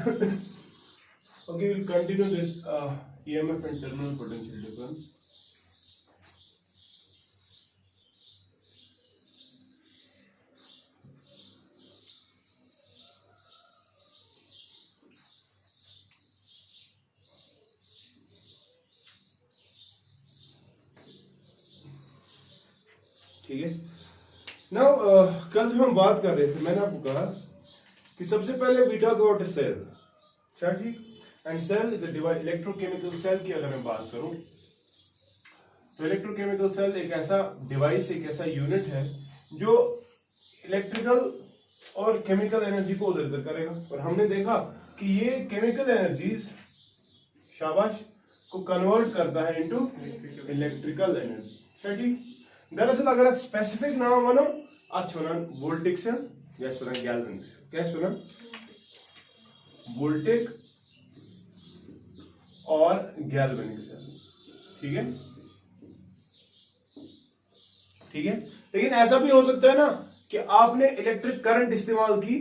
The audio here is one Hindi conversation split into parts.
Okay, we'll continue this EMF and terminal potential difference. ठीक है। नाउ कल जो हम बात कर रहे थे, मैंने आपको कहा कि सबसे पहले we talk about a cell, अच्छा ठीक, and cell is a device. Electrochemical cell की अगर मैं बात करूं तो इलेक्ट्रोकेमिकल सेल एक ऐसा डिवाइस, एक ऐसा यूनिट है जो इलेक्ट्रिकल और केमिकल एनर्जी को उधर उधर करेगा। और हमने देखा कि ये केमिकल एनर्जीज शाबाश को कन्वर्ट करता है इनटू इलेक्ट्रिकल एनर्जी, अच्छा ठीक। दरअसल अगर स्पेसिफिक नाम वनो अच्छा वोल्टिक सेल या गैल्वेनिक सेल, क्या सुना, वोल्टिक और गैल्वेनिक सेल, ठीक है ठीक है। लेकिन ऐसा भी हो सकता है ना कि आपने इलेक्ट्रिक करंट इस्तेमाल की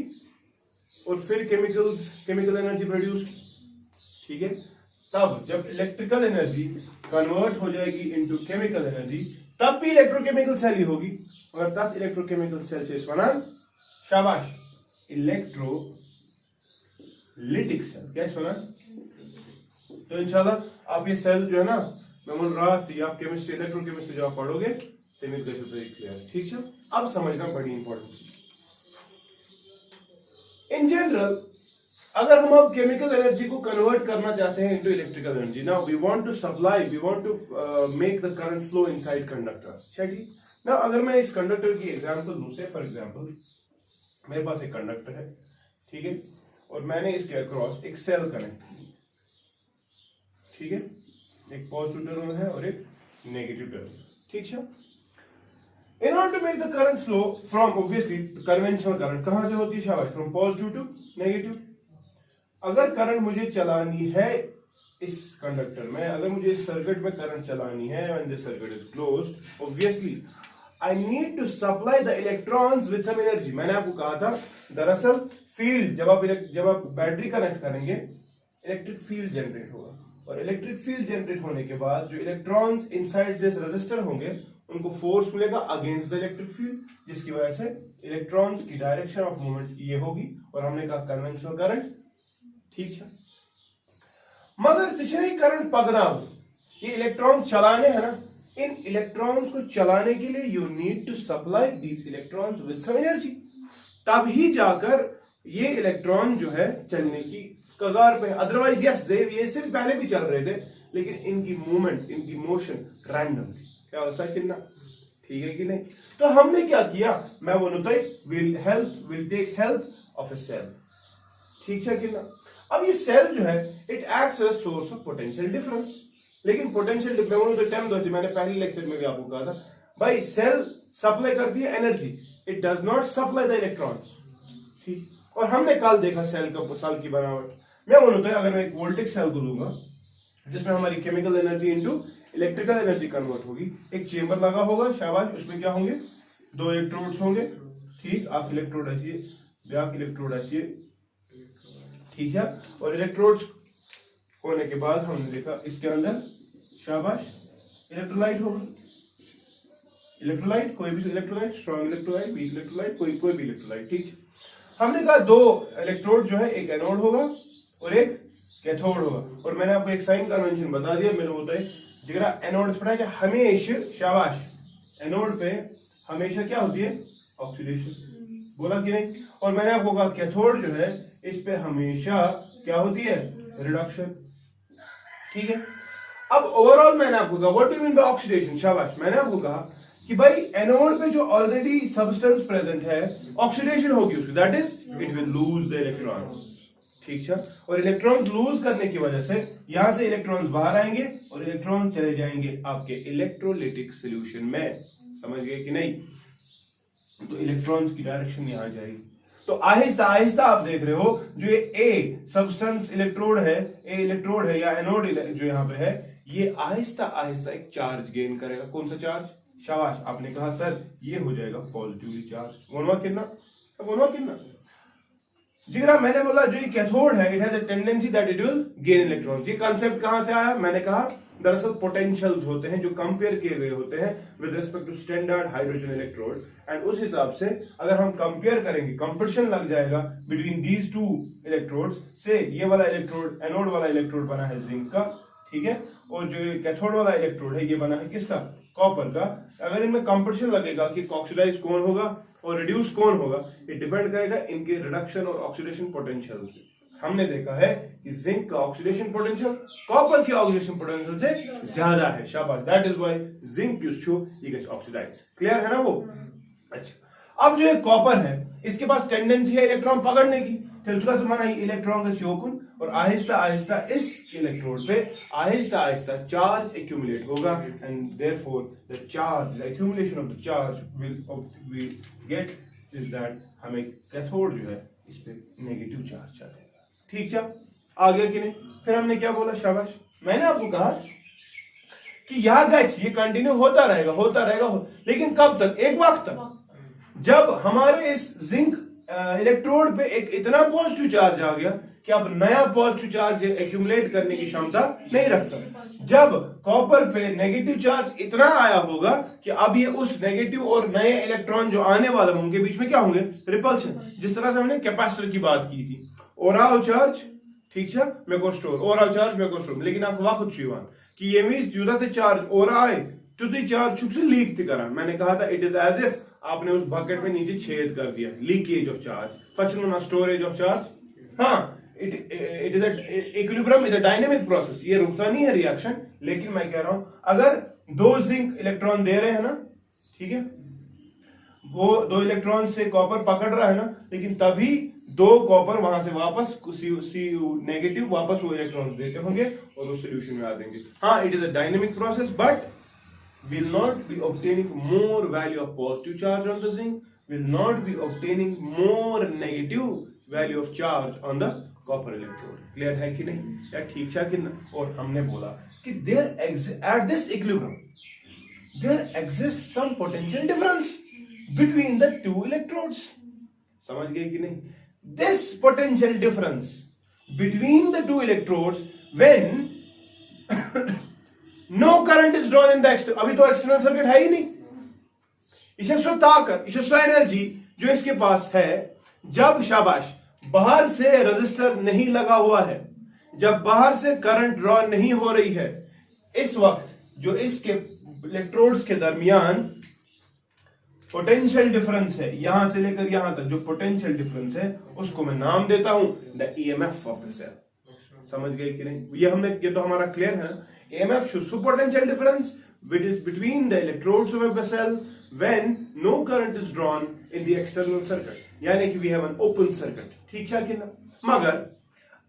और फिर केमिकल एनर्जी प्रोड्यूस की, ठीक है। तब जब इलेक्ट्रिकल एनर्जी कन्वर्ट हो जाएगी इनटू केमिकल एनर्जी, तब भी इलेक्ट्रोकेमिकल सेल ही होगी। और तब इलेक्ट्रोकेमिकल सेल से इसका शाबाश इलेक्ट्रोलिटिक सेल, क्या इसका नाम। तो इंशाल्लाह आप ये सेल जो है ना, मैं बोल रहा थी आप केमिस्ट्री इलेक्ट्रोकेमिस्ट्री जो आप पढ़ोगे क्लियर, ठीक है। अब समझना बड़ी इंपॉर्टेंट चीज। इन जनरल अगर हम अब केमिकल एनर्जी को कन्वर्ट करना चाहते हैं into electrical energy, now we want to supply, we want to make the current flow inside conductors, ठीक। नाउ अगर मैं इस कंडक्टर की एग्जांपल दूं, से फॉर एग्जांपल मेरे पास एक कंडक्टर है, ठीक है, और मैंने इसके अक्रॉस एक सेल कनेक्ट की, ठीक है, एक पॉजिटिव टर्मिनल है और एक नेगेटिव टर्मिनल, ठीक है। In order to make the current flow from, obviously conventional current कहां से होती है शाबाश, from positive to negative। अगर करंट मुझे चलानी है इस कंडक्टर में, अगर मुझे इस सर्किट में करंट चलानी है, when the circuit is closed, obviously I need to supply the electrons with some energy। मैंने आपको कहा था दरअसल फील्ड, जब आप बैटरी कनेक्ट करेंगे इलेक्ट्रिक फील्ड जनरेट होगा, और इलेक्ट्रिक फील्ड जनरेट होने के बाद जो इलेक्ट्रॉन्स इनसाइड दिस रेजिस्टर होंगे उनको फोर्स मिलेगा अगेंस्ट द इलेक्ट्रिक फील्ड, जिसकी वजह से इलेक्ट्रॉन्स की डायरेक्शन ऑफ मूवमेंट ये होगी, और हमने कहा कन्वेंशनल करंट, ठीक है। मगर जितने करंट पकड़ाओ, ये इलेक्ट्रॉन चलाने हैं ना, इन इलेक्ट्रॉन्स को चलाने के लिए you need to supply these electrons with some energy, तब ही जाकर ये इलेक्ट्रॉन जो है चलने की कगार पे। अदरवाइज यस दे ये इससे भी पहले भी चल रहे थे, लेकिन इनकी मूवमेंट, इनकी मोशन रैंडम, क्या ऐसा कितना, ठीक है कि नहीं। तो हमने क्या किया, मैं बोलूं will take help of a cell, ठीक है कि ना। अब ये सेल जो है it acts as source of potential difference, लेकिन पोटेंशियल डिफरेंस मैंने पहले लेक्चर में भी आपको कहा था भाई, सेल सप्लाई करती है energy, it does not supply the electrons, ठीक। और हमने कल देखा सेल की बनावट। मैं बोलूं अगर मैं एक वोल्टिक सेल को लूंगा जिसमें हमारी chemical energy into electrical energy convert होगी, एक चेंबर लगा होगा शाबाश, उसमें क्या होंगे, दो इलेक्ट्रोड्स होंगे, ठीक, आप इलेक्ट्रोड आइए, ब्याक इलेक्ट्रोड आइए, ठीक है। और इलेक्ट्रोड्स होने के बाद हमने देखा इसके अंदर शाबाश इलेक्ट्रोलाइट होगा, इलेक्ट्रोलाइट, कोई भी electrolyte, strong electrolyte, weak electrolyte, कोई भी इलेक्ट्रोलाइट, ठीक। हमने कहा दो इलेक्ट्रोड जो है, एक एनोड होगा और एक कैथोड होगा, और मैंने आपको एक साइन कन्वेंशन बता दिया, मेरे होता है जिगरा एनोड पढ़ा है हमेशा, शाबाश एनोड पे हमेशा क्या होती है, ऑक्सीडेशन, बोला कि नहीं। और मैंने आपको कहा कैथोड जो है इस पे हमेशा क्या होती है, रिडक्शन, ठीक है। अब ओवरऑल मैंने आपको कहा what do you mean by oxidation, शाबाश मैंने आपको कहा कि भाई एनोड पे जो ऑलरेडी सब्सटेंस प्रेजेंट है ऑक्सीडेशन होगी उसकी, that is it will lose the electrons, ठीक है। और इलेक्ट्रॉन्स लूज करने की वजह से यहां से इलेक्ट्रॉन्स बाहर आएंगे और इलेक्ट्रॉन चले जाएंगे आपके इलेक्ट्रोलिटिक सॉल्यूशन में, समझ गए कि नहीं। तो इलेक्ट्रॉन्स की डायरेक्शन यहां जाएगी। तो आहिस्ता आहिस्ता आप देख रहे हो जो ये ए सब्सटेंस इलेक्ट्रोड है या एनोड जो यहां पे है, ये आहिस्ता आहिस्ता एक चार्ज गेन करेगा। कौन सा चार्ज, शाबाश आपने कहा सर ये हो जाएगा पॉजिटिवली चार्ज। बोलवा कितना जिगरा मैंने बोला जो ये कैथोड है it has a tendency that it will gain electrons. ये कांसेप्ट कहां से आया? मैंने कहा दरअसल पोटेंशियल्स होते हैं जो कंपेयर किए गए होते हैं with respect to standard hydrogen electrode, and उस हिसाब से अगर हम कंपेयर करेंगे, कंपटीशन लग जाएगा बिटवीन दीज टू इलेक्ट्रोड्स से, ये वाला इलेक्ट्रोड एनोड वाला इलेक्ट्रोड बना है जिंक का, ठीक है, और जो कैथोड वाला इलेक्ट्रोड है ये बना है किसका? कॉपर का। अगर इनमें कंपटीशन लगेगा कि ऑक्सीडाइज कौन होगा और रिड्यूस कौन होगा, ये डिपेंड करेगा इनके रिडक्शन और ऑक्सीडेशन पोटेंशियल पे। हमने देखा है कि जिंक का ऑक्सीडेशन पोटेंशियल कॉपर के ऑक्सीडेशन पोटेंशियल से ज्यादा है। शाबाश, that is why zinc used to get oxidise. Clear है ना वो? अच्छा, अब जो ये कॉपर है इसके पास टेंडेंसी है इलेक्ट्रॉन पकड़ने की, इलेक्ट्रॉन का शोकुन, और आहिस्ता आहिस्ता इस इलेक्ट्रोड पे आहिस्ता आहिस्ता चार्ज एक्यूमुलेट होगा, and therefore the charge, the accumulation of the charge will get is that हमें कैथोड जो है इस पे नेगेटिव चार्ज चलेगा। ठीक है, आ गया कि नहीं? फिर हमने क्या बोला? शाबाश, मैंने आपको कहा कि यह गैस ये कंटिन्यू होता रहेगा, लेकिन कब तक? एक वक्त तक जब हमारे इस जिंक इलेक्ट्रोड पे एक इतना पॉजिटिव चार्ज आ गया कि अब नया पॉजिटिव चार्ज एक्यूमुलेट करने की क्षमता नहीं रखता। जब कॉपर पे नेगेटिव चार्ज इतना आया होगा कि अब ये उस नेगेटिव और नए इलेक्ट्रॉन जो आने वाले होंगे बीच में क्या होंगे? रिपल्शन। जिस तरह से हमने कैपेसिटर की बात की थी, ओराव चार्ज, ठीक है, मेको स्टोर, ओराव चार्ज मेको स्टोर, लेकिन आप वक्त छुआन कि ये मींस जुदा से चार्ज ओरा आए तो चार्ज छुक से लीक करा। मैंने कहा था इट इज एज इफ आपने उस बकेट में नीचे छेद कर दिया, leakage of charge, such storage of charge. हाँ, it is equilibrium is a dynamic process, ये रुकता नहीं है रिएक्शन, लेकिन मैं कह रहा हूं अगर दो जिंक इलेक्ट्रॉन दे रहे हैं ना, ठीक है, वो दो इलेक्ट्रॉन से कॉपर पकड़ रहा है ना, लेकिन तभी दो कॉपर वहां से वापस सी नेगेटिव वापस वो इलेक्ट्रॉन देते होंगे और वो सॉल्यूशन में आ देंगे। हाँ, it is a dynamic process, but will not be obtaining more value of positive charge on the zinc, will not be obtaining more negative value of charge on the copper electrode. Clear है कि नहीं? या ठीक है कि नहीं? और हमने बोला कि at this equilibrium there exists some potential difference between the two electrodes. समझ गए कि नहीं? This potential difference between the two electrodes when no current is drawn in the external, अभी तो एक्सटर्नल सर्किट है ही नहीं, इसे ताकत, इसे एनर्जी जो इसके पास है, जब शाबाश बाहर से रजिस्टर नहीं लगा हुआ है, जब बाहर से करंट ड्रॉ नहीं हो रही है, इस वक्त जो इसके इलेक्ट्रोड्स के दरमियान पोटेंशियल डिफरेंस है, यहां से लेकर यहां तक जो पोटेंशियल डिफरेंस है उसको मैं नाम देता हूं the EMF of the cell. समझ गए कि नहीं? ये तो हमारा क्लियर है। EMF shows potential difference which is between the electrodes of a cell when no current is drawn in the external circuit, यानी कि we have an open circuit। ठीक है कि ना? मगर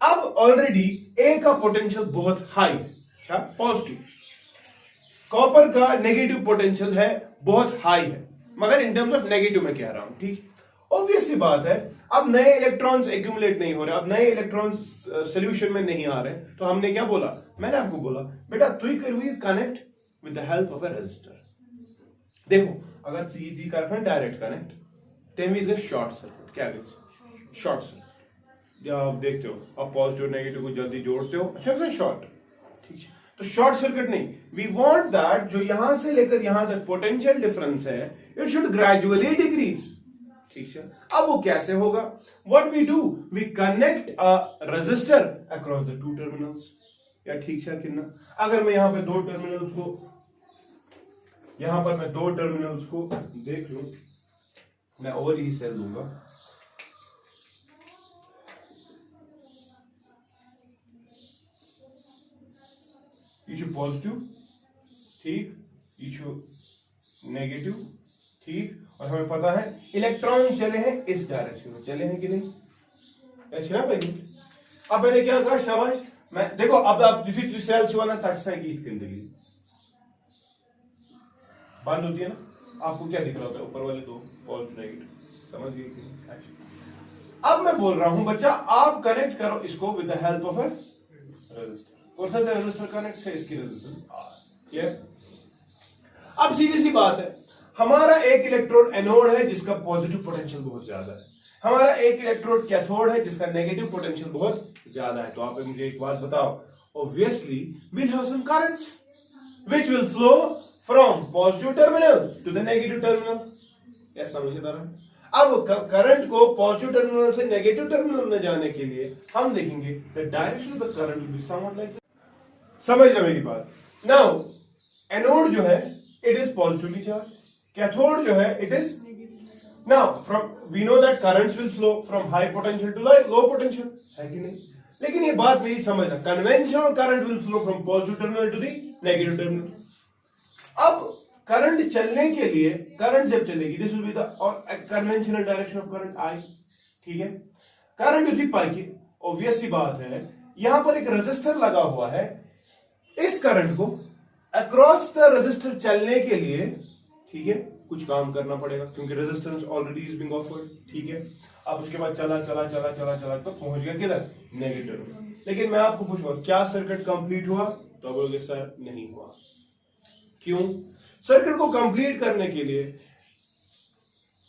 अब ऑलरेडी A का पोटेंशियल बहुत हाई है, अच्छा पॉजिटिव, कॉपर का नेगेटिव पोटेंशियल है बहुत हाई है, मगर इन टर्म्स ऑफ नेगेटिव में कह रहा हूं, ठीक। ऑब्वियस सी बात है, अब नए इलेक्ट्रॉन्स एक्यूमुलेट नहीं हो रहे, अब नए इलेक्ट्रॉन्स सॉल्यूशन में नहीं आ रहे, तो हमने क्या बोला? मैंने आपको बोला बेटा तू करोगे connect with the help of a resistor. देखो अगर सीधी करना direct connect then we is short circuit. क्या कहते? Short circuit. जब आप देखते हो आप पॉजिटिव नेगेटिव को जल्दी जोड़ते हो, अच्छा से शॉर्ट, ठीक है, तो शॉर्ट सर्किट नहीं, वी वांट दैट जो यहां से लेकर यहां तक पोटेंशियल डिफरेंस है इट शुड ग्रेजुअली डिक्रीज। ठीक है, अब वो कैसे होगा? What we do, we connect a resistor across the two terminals. या ठीक है कि ना? अगर मैं यहां पे दो टर्मिनल्स को, यहां पर मैं दो टर्मिनल्स को देख लूं, मैं और ही सेल लूंगा, ये पॉजिटिव, ठीक, ये नेगेटिव, ठीक, और हमें पता है इलेक्ट्रॉन चले हैं इस डायरेक्शन में, चले हैं कि नहीं? अच्छा भाई, अब मैंने क्या कहा? शाबाश, मैं देखो अब आप किसी सेल छुआना तक बंद होती है ना, आपको क्या दिख रहा होता है? ऊपर वाले दो पॉजिटिव नेगेटिव, समझ गए कि नहीं? अब मैं बोल रहा हूं बच्चा आप कनेक्ट करो इसको with the help of a resistor. कौन सा रेजिस्टर कनेक्ट से? इसकी रेजिस्टेंस आर। क्लियर? अब सीधी सी बात है, हमारा एक इलेक्ट्रोड एनोड है जिसका पॉजिटिव पोटेंशियल बहुत ज्यादा है, हमारा एक इलेक्ट्रोड कैथोड है जिसका नेगेटिव पोटेंशियल बहुत ज्यादा है। तो आप मुझे एक बात बताओ, obviously we'll have some currents which will flow from positive terminal to the negative terminal। क्या समझे तरह? अब करंट को पॉजिटिव टर्मिनल से नेगेटिव टर्मिनल में जाने के लिए हम देखेंगे the direction of the current will be somewhat like that। समझ लो मेरी बात। नाउ एनोड जो है it is positively charged, cathode जो है it is now from we know that currents will flow from high potential to low potential, है कि नहीं? लेकिन ये बात मेरी समझना, conventional current will flow from positive terminal to the negative terminal. अब करंट चलने के लिए, करंट जब चलेगी this will be the conventional direction of current I, ठीक है? करंट उसी पाई की ऑब्वियस सी बात है, यहां पर एक रेजिस्टर लगा हुआ है, इस करंट को अक्रॉस द रेजिस्टर चलने के लिए, ठीक है, कुछ काम करना पड़ेगा क्योंकि resistance already is being offered, ठीक है? अब उसके बाद चला चला चला चला चला तो पहुंच गया किधर? नेगेटिव में। लेकिन मैं आपको पूछूंगा क्या सर्किट कंप्लीट हुआ? तो बोलोगे सर नहीं हुआ। क्यों? सर्किट को कंप्लीट करने के लिए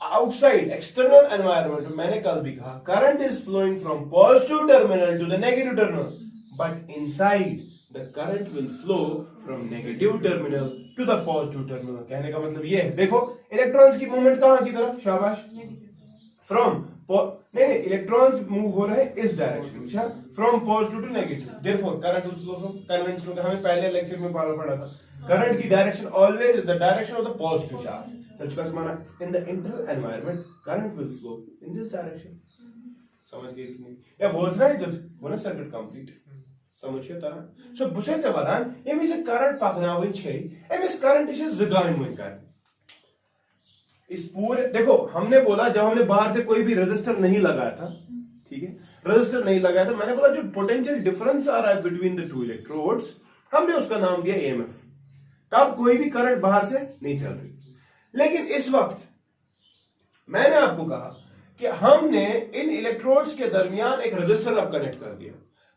आउटसाइड एक्सटर्नल एनवायरनमेंट, मैंने कल भी कहा current is flowing from positive terminal to the negative terminal, but inside the current will flow from negative terminal to the positive terminal। कहने का मतलब ये है, देखो इलेक्ट्रॉन्स की मूवमेंट कहां की तरफ? शाबाश, फ्रॉम नहीं इलेक्ट्रॉन्स मूव हो रहे हैं इस डायरेक्शन, अच्छा, from positive to negative. Therefore current will flow from conventional का हमें पहले लेक्चर में पढ़ा था, करंट की direction always is the direction of the positive charge. तो माना in the internal environment current will flow in this direction. समझ गए कि नहीं? या बोलना है जब वो ना सर्किट कंप्लीट समझिए तरह। सो बुसे चवलान एमिस करंट पकनावन छे, एमिस करंट इस जगान मन कर इस पूरे, देखो हमने बोला जब हमने बाहर से कोई भी रेजिस्टर नहीं लगाया था, ठीक है, रेजिस्टर नहीं लगाया था, मैंने बोला जो पोटेंशियल डिफरेंस आ रहा है बिटवीन द टू इलेक्ट्रोड्स, हमने उसका नाम दिया ईएमएफ। तब कोई भी करंट बाहर से नहीं चल रही। लेकिन इस वक्त मैंने आपको कहा कि हमने इन इलेक्ट्रोड्स के दरमियान एक रेजिस्टर अब कनेक्ट कर दिया।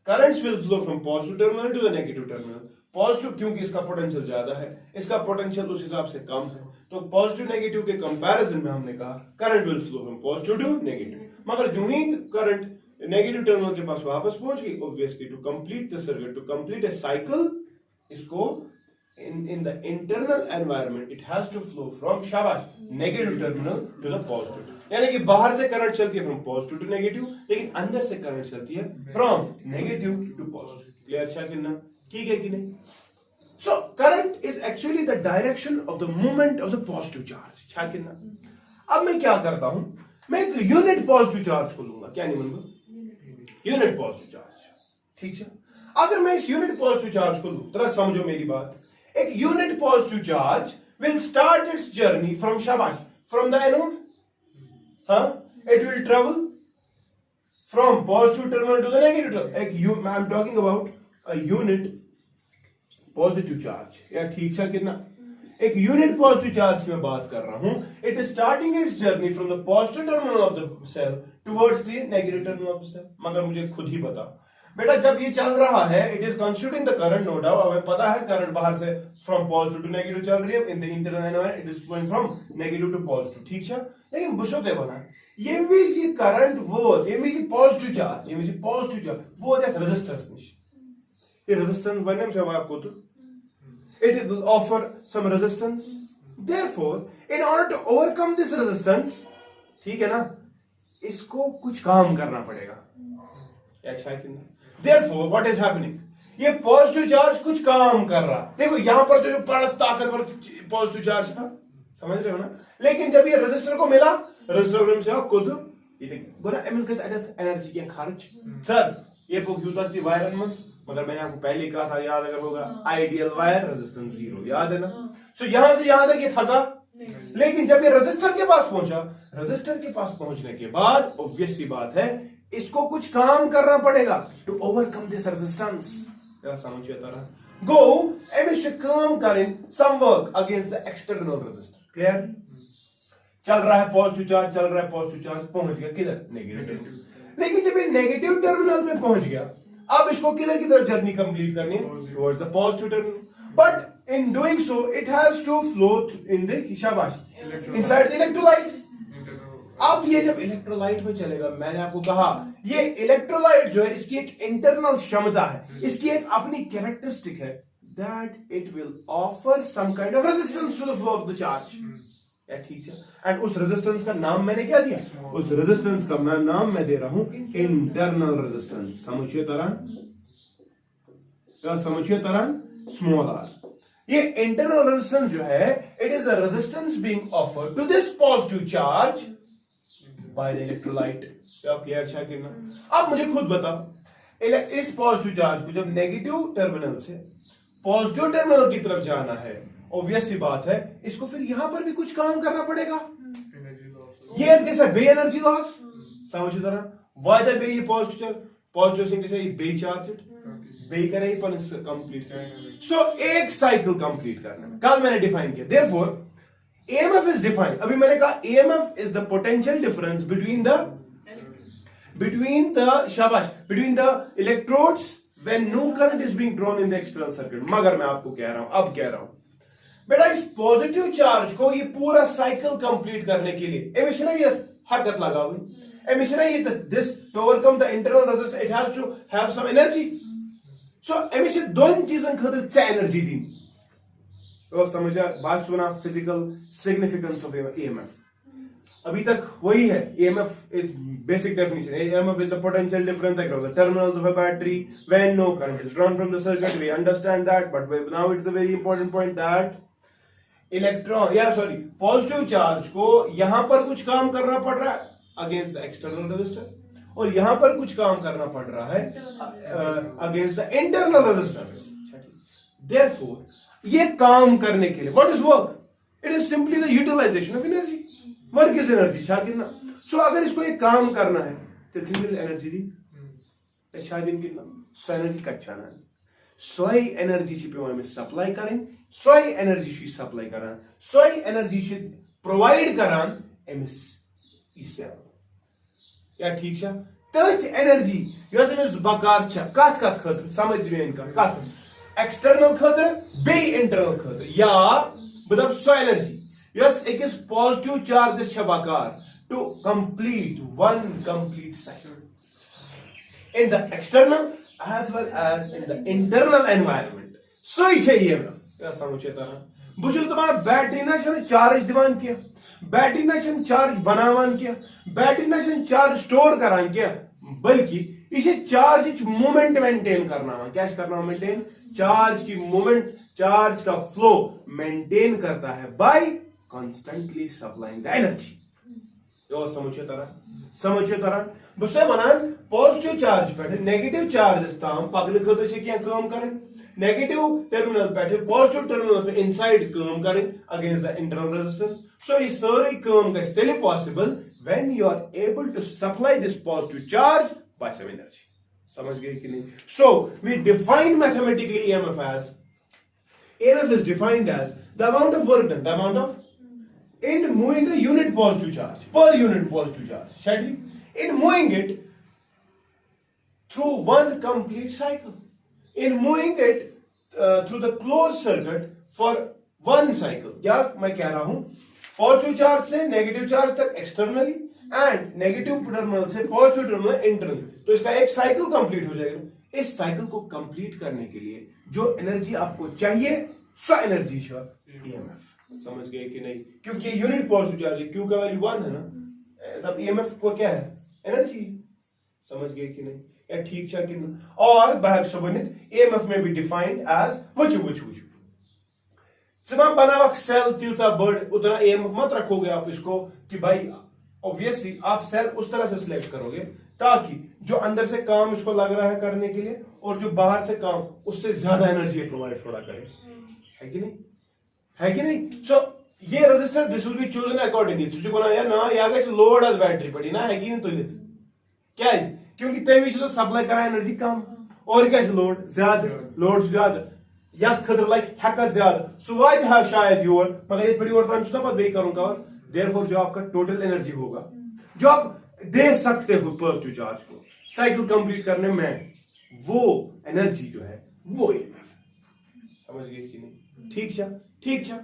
Currents will flow from positive terminal to the negative terminal। Positive क्योंकि इसका पोटेंशियल ज्यादा है, इसका पोटेंशियल उस हिसाब से कम है, तो पॉजिटिव नेगेटिव के कंपैरिजन में हमने कहा current will flow from positive to negative. मगर जो ही करंट नेगेटिव टर्मिनल के पास वापस पहुंच गई, obviously to complete the circuit, to complete a cycle, इसको in the internal environment it has to flow from शाबाश negative terminal to the positive. यानी कि बाहर से करंट चलती है फ्रॉम पॉजिटिव टू नेगेटिव, लेकिन अंदर से करंट चलती है from negative to positive. Clear? अच्छा कि ना? ठीक है कि नहीं? So current is actually the direction of the movement of the positive charge. अच्छा कि ना? अब मैं क्या करता हूं, मैं एक यूनिट पॉजिटिव चार्ज को लूंगा, क्या नहीं लूंगा? यूनिट पॉजिटिव चार्ज, ठीक है? अगर मैं इस यूनिट पॉजिटिव चार्ज को लूं, जरा समझो मेरी बात, एक unit positive charge will start its journey from शाबाश फ्रॉम द एनोड, हाँ, it will travel from positive terminal to the negative terminal. I am talking about a unit positive charge. या ठीक है कितना? एक यूनिट पॉजिटिव चार्ज की मैं बात कर रहा हूं, it is starting its journey from the positive terminal of the cell towards the negative terminal of the cell. मगर मुझे खुद ही बता बेटा, जब ये चल रहा है it is constituting the current, no doubt, हमें पता है करंट बाहर से फ्रॉम पॉजिटिव टू नेगेटिव चल रही है, in the internal environment it is flowing from negative to positive, ठीक है? लेकिन बुशोते बना ये भी करंट वो ये भी पॉजिटिव चार्ज, ये भी पॉजिटिव चार्ज वो दैट रेजिस्टेंस निश, ये रेजिस्टेंस वने में आपको तो it will offer some resistance, therefore in order to overcome this resistance, ठीक है ना, इसको कुछ काम करना पड़ेगा। अच्छा है कि नहीं? Therefore what is happening, ये पॉजिटिव चार्ज कुछ काम कर रहा, देखो यहां पर तो जो बड़ा ताकतवर पॉजिटिव चार्ज था, समझ रहे हो ना? लेकिन जब ये रेजिस्टर को मिला, रेजिस्टर से खुद ये गोना एमएस का एनर्जी के खर्च सर ये बुक यूता थी वायर मंस, मगर मैंने आपको पहले कहा था, याद अगर होगा, आइडियल वायर रेजिस्टेंस 0, याद है ना? सो यहां से यहां तक ये थका, लेकिन जब ये रेजिस्टर के पास पहुंचा, रेजिस्टर के पास पहुंचने के बाद ऑब्वियस सी बात है इसको कुछ काम करना पड़ेगा टू ओवरकम दिस रेजिस्टेंस। समझिए तरह गो एमिश काम करें some work against the external resistor. Clear? चल रहा है पॉजिटिव चार्ज, चल रहा है पॉजिटिव चार्ज, पहुंच गया किधर? नेगेटिव। लेकिन जब ये नेगेटिव टर्मिनल में पहुंच गया, अब इसको किधर की तरफ जर्नी कंप्लीट करनी है? Towards the positive terminal, but in doing so it has to flow in the शाबाश इनसाइड द इलेक्ट्रोलाइट। अब ये जब इलेक्ट्रोलाइट में चलेगा, मैंने आपको कहा ये इलेक्ट्रोलाइट जो है इसकी एक इंटरनल क्षमता है, इसकी एक अपनी कैरेक्टरिस्टिक है, that it will offer some kind of resistance to the flow of the charge. ठीक है, एंड उस रेजिस्टेंस का नाम मैंने क्या दिया, उस रेजिस्टेंस का नाम मैं दे रहा हूं इंटरनल रेजिस्टेंस। समझिए तरह, समझिए तरह, स्मॉल आर। ये इंटरनल रेजिस्टेंस जो है, it is the resistance being offered to this positive charge by the electrolyte. क्या क्लियर है कि ना? अब मुझे खुद बताओ, इस पॉजिटिव चार्ज को जब नेगेटिव टर्मिनल से पॉजिटिव टर्मिनल की तरफ जाना है, ऑब्वियस सी बात है, इसको फिर यहां पर भी कुछ काम करना पड़ेगा। ये जैसे बे एनर्जी लॉस, समझ तरह वाई द बे पॉजिटिव से जैसे बे चार्ज बे करे कंप्लीट से। सो एक साइकिल कंप्लीट करने में कल मैंने डिफाइन किया, देयरफॉर EMF इज डिफाइंड। अभी मैंने कहा EMF is the potential difference between the electrodes when no current is being drawn in the external circuit. मगर मैं आपको कह रहा हूं, अब कह रहा हूं बेटा, इस पॉजिटिव चार्ज को ये पूरा साइकिल कंप्लीट करने के लिए एमिशन ये हरकत लगा हुई, एमिशन ये this to overcome the internal resistance, it has to have some energy. So एमिशन दोन चीजन खातिर चे एनर्जी दी। तो समझा बात सुना, फिजिकल सिग्निफिकेंस ऑफ EMF। अभी तक वही है, EMF is basic definition, EMF is the potential difference across the terminals of a battery when no current is drawn from the circuit. We understand that, but now it's a very important point that positive charge को यहां पर कुछ काम करना पड़ रहा है अगेंस्ट द एक्सटर्नल रेजिस्टर, और यहां पर कुछ काम करना पड़ रहा है against the internal resistance. Therefore ये काम करने के लिए what is work, it is simply the utilisation of energy. Work is energy छा कितना। सो अगर इसको ये काम करना है तो एनर्जी दी छा दिन कितना, सो एनर्जी कच्चा ना सोई एनर्जी पे सप्लाई करें, सोई एनर्जी सप्लाई करान, सोई एनर्जी प्रोवाइड करान एमिस या ठीक है। तथ एनर्जी यस बकार कत कत खतर समझ मेन कत एक्सटर्नल खतर बे इंटरनल खतर, या बदप सो एनर्जी यस अकिस पॉजिटिव चार्ज बकार to complete one complete cycle in the external as well as in the internal environment. So ही EMF क्या समझे तरह बुझल तुम्हारा बैटरी ना छन चार्ज दिवान किया, बैटरी ना छन चार्ज बनावान किया, बैटरी ना छन चार्ज स्टोर करान किया, बल्कि इसे चार्ज मूवमेंट मेंटेन करना है। क्या करना है मेंटेन, चार्ज की मूवमेंट, चार्ज का फ्लो मेंटेन करता है by constantly supplying the energy. यो समझे तरह बस वनान पॉजिटिव चार्ज पे नेगेटिव चार्ज ताम पकने खतर क्या काम करें, नेगेटिव टर्मिनल पे पॉजिटिव टर्मिनल पे इनसाइड काम करें against the internal resistance. So ये सारी काम गई तेल possible when you are able to supply this positive charge by some energy. समझ गए कि नहीं? So we define mathematically EMF is defined as the amount of work done, the amount of in moving the unit positive charge, per unit positive charge, shall we? In moving it through one complete cycle, in moving it through the closed circuit for one cycle. क्या मैं कह रहा हूं, पॉजिटिव चार्ज से नेगेटिव चार्ज तक एक्सटर्नली एंड नेगेटिव टर्मिनल से पॉजिटिव टर्मिनल इंटरनली, तो इसका एक साइकिल कंप्लीट हो जाएगा। इस साइकिल को कंप्लीट करने के लिए जो एनर्जी आपको चाहिए सो एनर्जी EMF। समझ गए कि नहीं? क्योंकि ये यूनिट पॉजिटिव चार्ज है, क्यू का वैल्यू 1 है ना, तब EMF को क्या है, एनर्जी। समझ गए कि नहीं? या ठीक है कि नहीं? और बहक सबनित EMF में भी डिफाइंड एज वुचु जब बनावक सेल तिलसा बर्ड उतना EMF मत रखोगे आप इसको कि भाई ऑब्वियसली आप सेल उस तरह से सिलेक्ट करोगे ताकि जो अंदर से काम इसको लग रहा है करने के लिए और जो बाहर से काम उससे ज्यादा एनर्जी प्रोवाइड थोड़ा करे, है कि नहीं? है कि नहीं? सो ये resistor this will be chosen accordingly. तुझे बोला यार ना या गए लोड आज बैटरी पड़ी ना, है कि नहीं? तुलित क्या है, क्योंकि तभी जो सप्लाई करा एनर्जी कम और क्या लोड ज्यादा या खतर लाइक हकत ज्यादा सुवाद है शायद योर, मगर ये बड़ी और काम सुना पर बे करूं कवर। देयरफॉर जो आपका टोटल एनर्जी होगा जो आप दे सकते हो पॉजिटिव चार्ज को साइकिल कंप्लीट करने में, वो एनर्जी जो है वो EMF। समझ गए कि नहीं? ठीक है।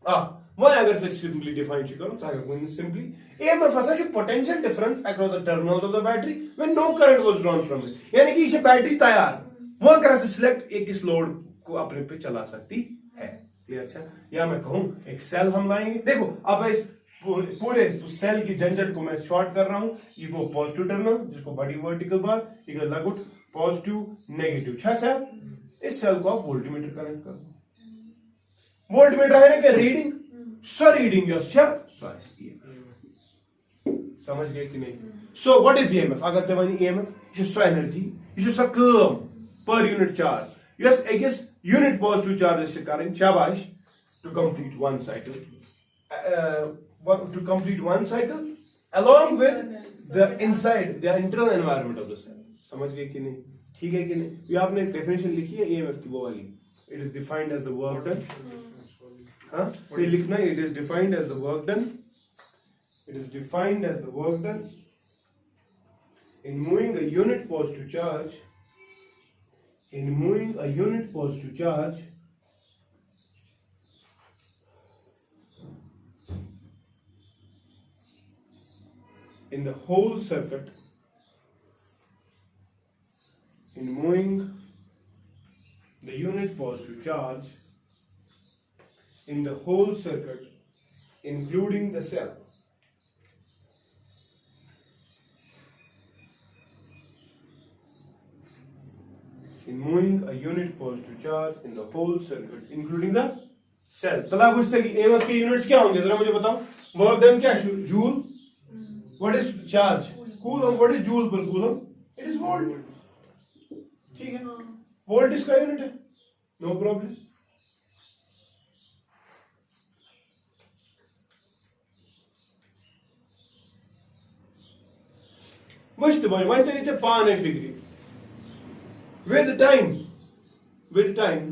वह अगर से सिंपली डिफाइन करो simply EMF has a potential difference across the terminals of the battery when no current was drawn from it, यानी कि ये बैटरी तैयार वह कर से सिलेक्ट एक इस लोड को अपने पे चला सकती है। क्लियर? अच्छा, या मैं कहूं एक सेल हम लाएंगे, देखो अब इस पूरे सेल की झंझट को मैं शॉर्ट कर रहा हूं, ये वो पॉजिटिव टर्मिनल जिसको बड़ी वर्टिकल बार ये लगुट पॉजिटिव नेगेटिव छह सेल, इस सेल को आप वोल्टमीटर कनेक्ट कर दो। वोल्टमीटर है ना कि रीडिंग सो रीडिंग योर समझ गए कि नहीं? So what is EMF? अगर चे वन EMF सो एनर्जी यह सो काम पर यूनिट चार्ज यस अकिस यूनिट पॉजिटिव चार्ज से करें शाबाश to complete one cycle to complete one cycle along with the inside the internal environment of the cell। समझ गए कि नहीं? ठीक है कि नहीं? ये आपने डेफिनेशन लिखी है EMF की वो वाली, it is defined as the work done, हाँ ये लिखना है, it is defined as the work done, it is defined as the work done in moving a unit positive charge, in moving a unit positive charge in the whole circuit, in moving the unit positive charge in the whole circuit including the cell, in moving a unit positive charge in the whole circuit including the cell। तला पूछते कि EMF के यूनिट्स क्या होंगे, जरा मुझे बताओ। वर्क डन क्या है? Joule. What is charge? Coulomb. What is joule per coulomb? It is volt। ठीक है, वोल्ट इसका यूनिट है, नो प्रॉब्लम। मस्त बन वन तरीके पान है फिक्री विद टाइम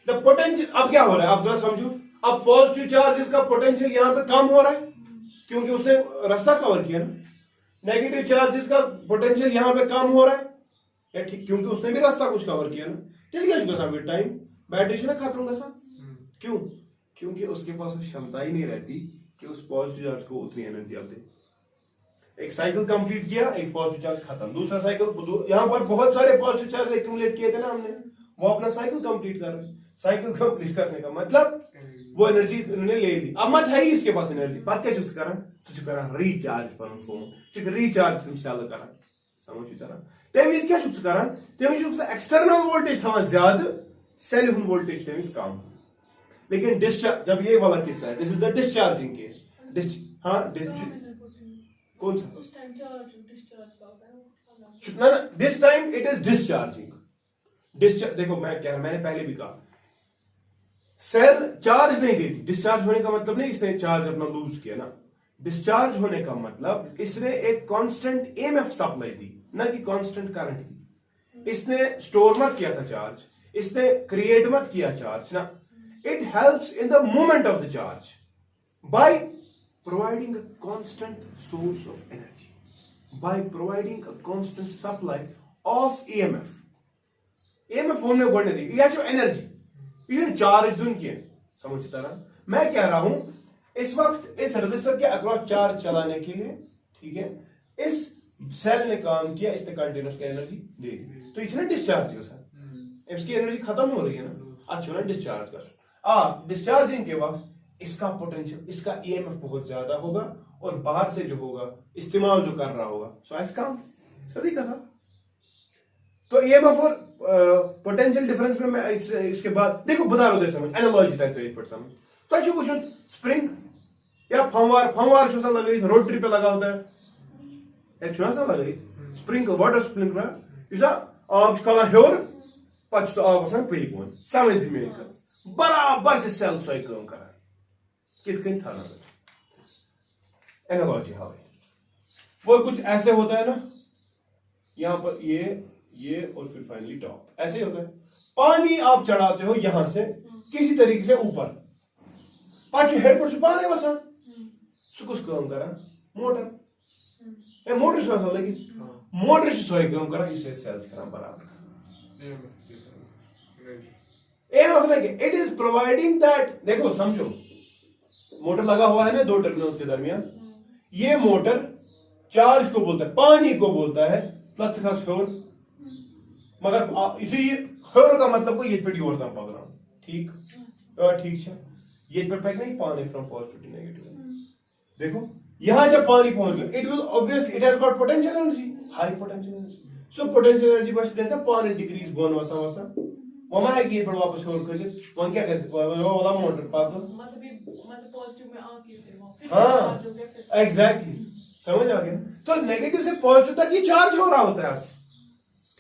द पोटेंशियल। अब क्या हो रहा है, आप जरा समझो, अब पॉजिटिव चार्ज का पोटेंशियल यहां पे कम हो रहा है क्योंकि उसने रास्ता कवर किया ना, नेगेटिव चार्जेस का पोटेंशियल यहां पे कम हो रहा है या ठीक क्योंकि उसने भी रास्ता कुछ कवर किया ना। चलिए विद टाइम बैटरी से ना खत्म का साथ क्यों? क्योंकि उसके पास क्षमता ही नहीं रहती कि उस पॉजिटिव चार्ज को उतनी एनर्जी आप दे। एक साइकिल कंप्लीट किया, एक पॉजिटिव चार्ज खत्म, दूसरा साइकिल, यहां पर बहुत सारे पॉजिटिव चार्ज एक्यूमुलेट किए थे ना हमने, वो अपना साइकिल कंप्लीट कर रहे हैं। साइकिल कंप्लीट करने का मतलब वो एनर्जी उन्होंने ले ली, अब मत है ही इसके पास एनर्जी, पर क्या चुज करा? चुज करा रिचार्ज पर फोन, चुज रिचार्ज तुम सेल करा, समझ तरह तमिस क्या चुज करा? तमिस एक्सटर्नल वोल्टेज थमा ज्यादा, सेल हुन वोल्टेज तमिस कम। लेकिन डिस्चार्ज जब ये वाला किस्सा है, this is the discharging case. हाँ कौन सा? ना this time it is discharging. देखो मैंने पहले भी कहा सेल चार्ज नहीं देती। डिस्चार्ज होने का मतलब नहीं इसने चार्ज अपना लूज किया ना, डिस्चार्ज होने का मतलब इसने एक कांस्टेंट EMF सप्लाई दी, ना कि कांस्टेंट करंट दी। इसने स्टोर मत किया था चार्ज, इसने क्रिएट मत किया चार्ज ना। It helps in the movement of the charge by providing a constant source of energy, by providing a constant supply of EMF होने गोने दी या जो एनर्जी ये चार्ज दुन के समझ तरह। मैं कह रहा हूं इस वक्त इस रेजिस्टर के अक्रॉस चार्ज चलाने के लिए, ठीक है, इस सेल ने काम किया, इसने कंटिन्यूस की एनर्जी दे दी, तो इसने डिस्चार्ज का साथ इसकी एनर्जी खत्म हो रही है ना, अच्छा ना डिस्चार्ज का डिस्चार्जिंग के वक्त इसका पोटेंशियल, इसका EMF बहुत ज्यादा होगा और बाहर से जो होगा इस्तेमाल जो कर रहा होगा सो ऐसा काम सभी कहा। तो EMF और पोटेंशियल डिफरेंस में मैं इसके बाद देखो बता रहा हूं समझ एनालॉजी तक तो समझ तो कुछ स्प्रिंग या फमवार छो सन लगाई रोटरी पे लगा होता है एक छो सन लगाई स्प्रिंग वाटर स्प्रिंकलर इसा आब कला हेर पछ आब आसान पे पहुंच समझ में कर बराबर से सेल सोई काम कर कित कन थाना एनालॉजी हाउ वो कुछ ऐसे होता है ना, यहां पर ये और फिर फाइनली टॉप ऐसे ही होता है। पानी आप चढ़ाते हो यहां से किसी तरीके से ऊपर, पांच हेड पर पानी वसा सुकुस काम करा मोटर मोटर से लगी मोटर से सोई काम करा इसे सेल्स करा बराबर EMF like it is providing that. देखो समझो मोटर लगा हुआ है ना दो टर्मिनल्स के दरमियान, ये मोटर चार्ज को बोलता है, पानी को बोलता है प्लस हर, मगर इसे ये हर का मतलब को ये पे योर तम पकड़ना, ठीक ठीक है, ये पे पैक नहीं पानी फ्रॉम पॉजिटिव टू नेगेटिव। देखो यहां जब पानी पहुंच गया, it will obviously it has got potential energy, high potential energy, so potential energy बस जैसे पानी डिक्रीज बोन वसा वसा वो मा है कि ये पर वापस और खसे वो क्या करते वो वाला मोटर पास मतलब पॉजिटिव में आके फिर वापस हाँ चार्ज हो गया, एग्जैक्टली समझ आ गया। तो नेगेटिव से पॉजिटिव तक ये चार्ज हो रहा होता है,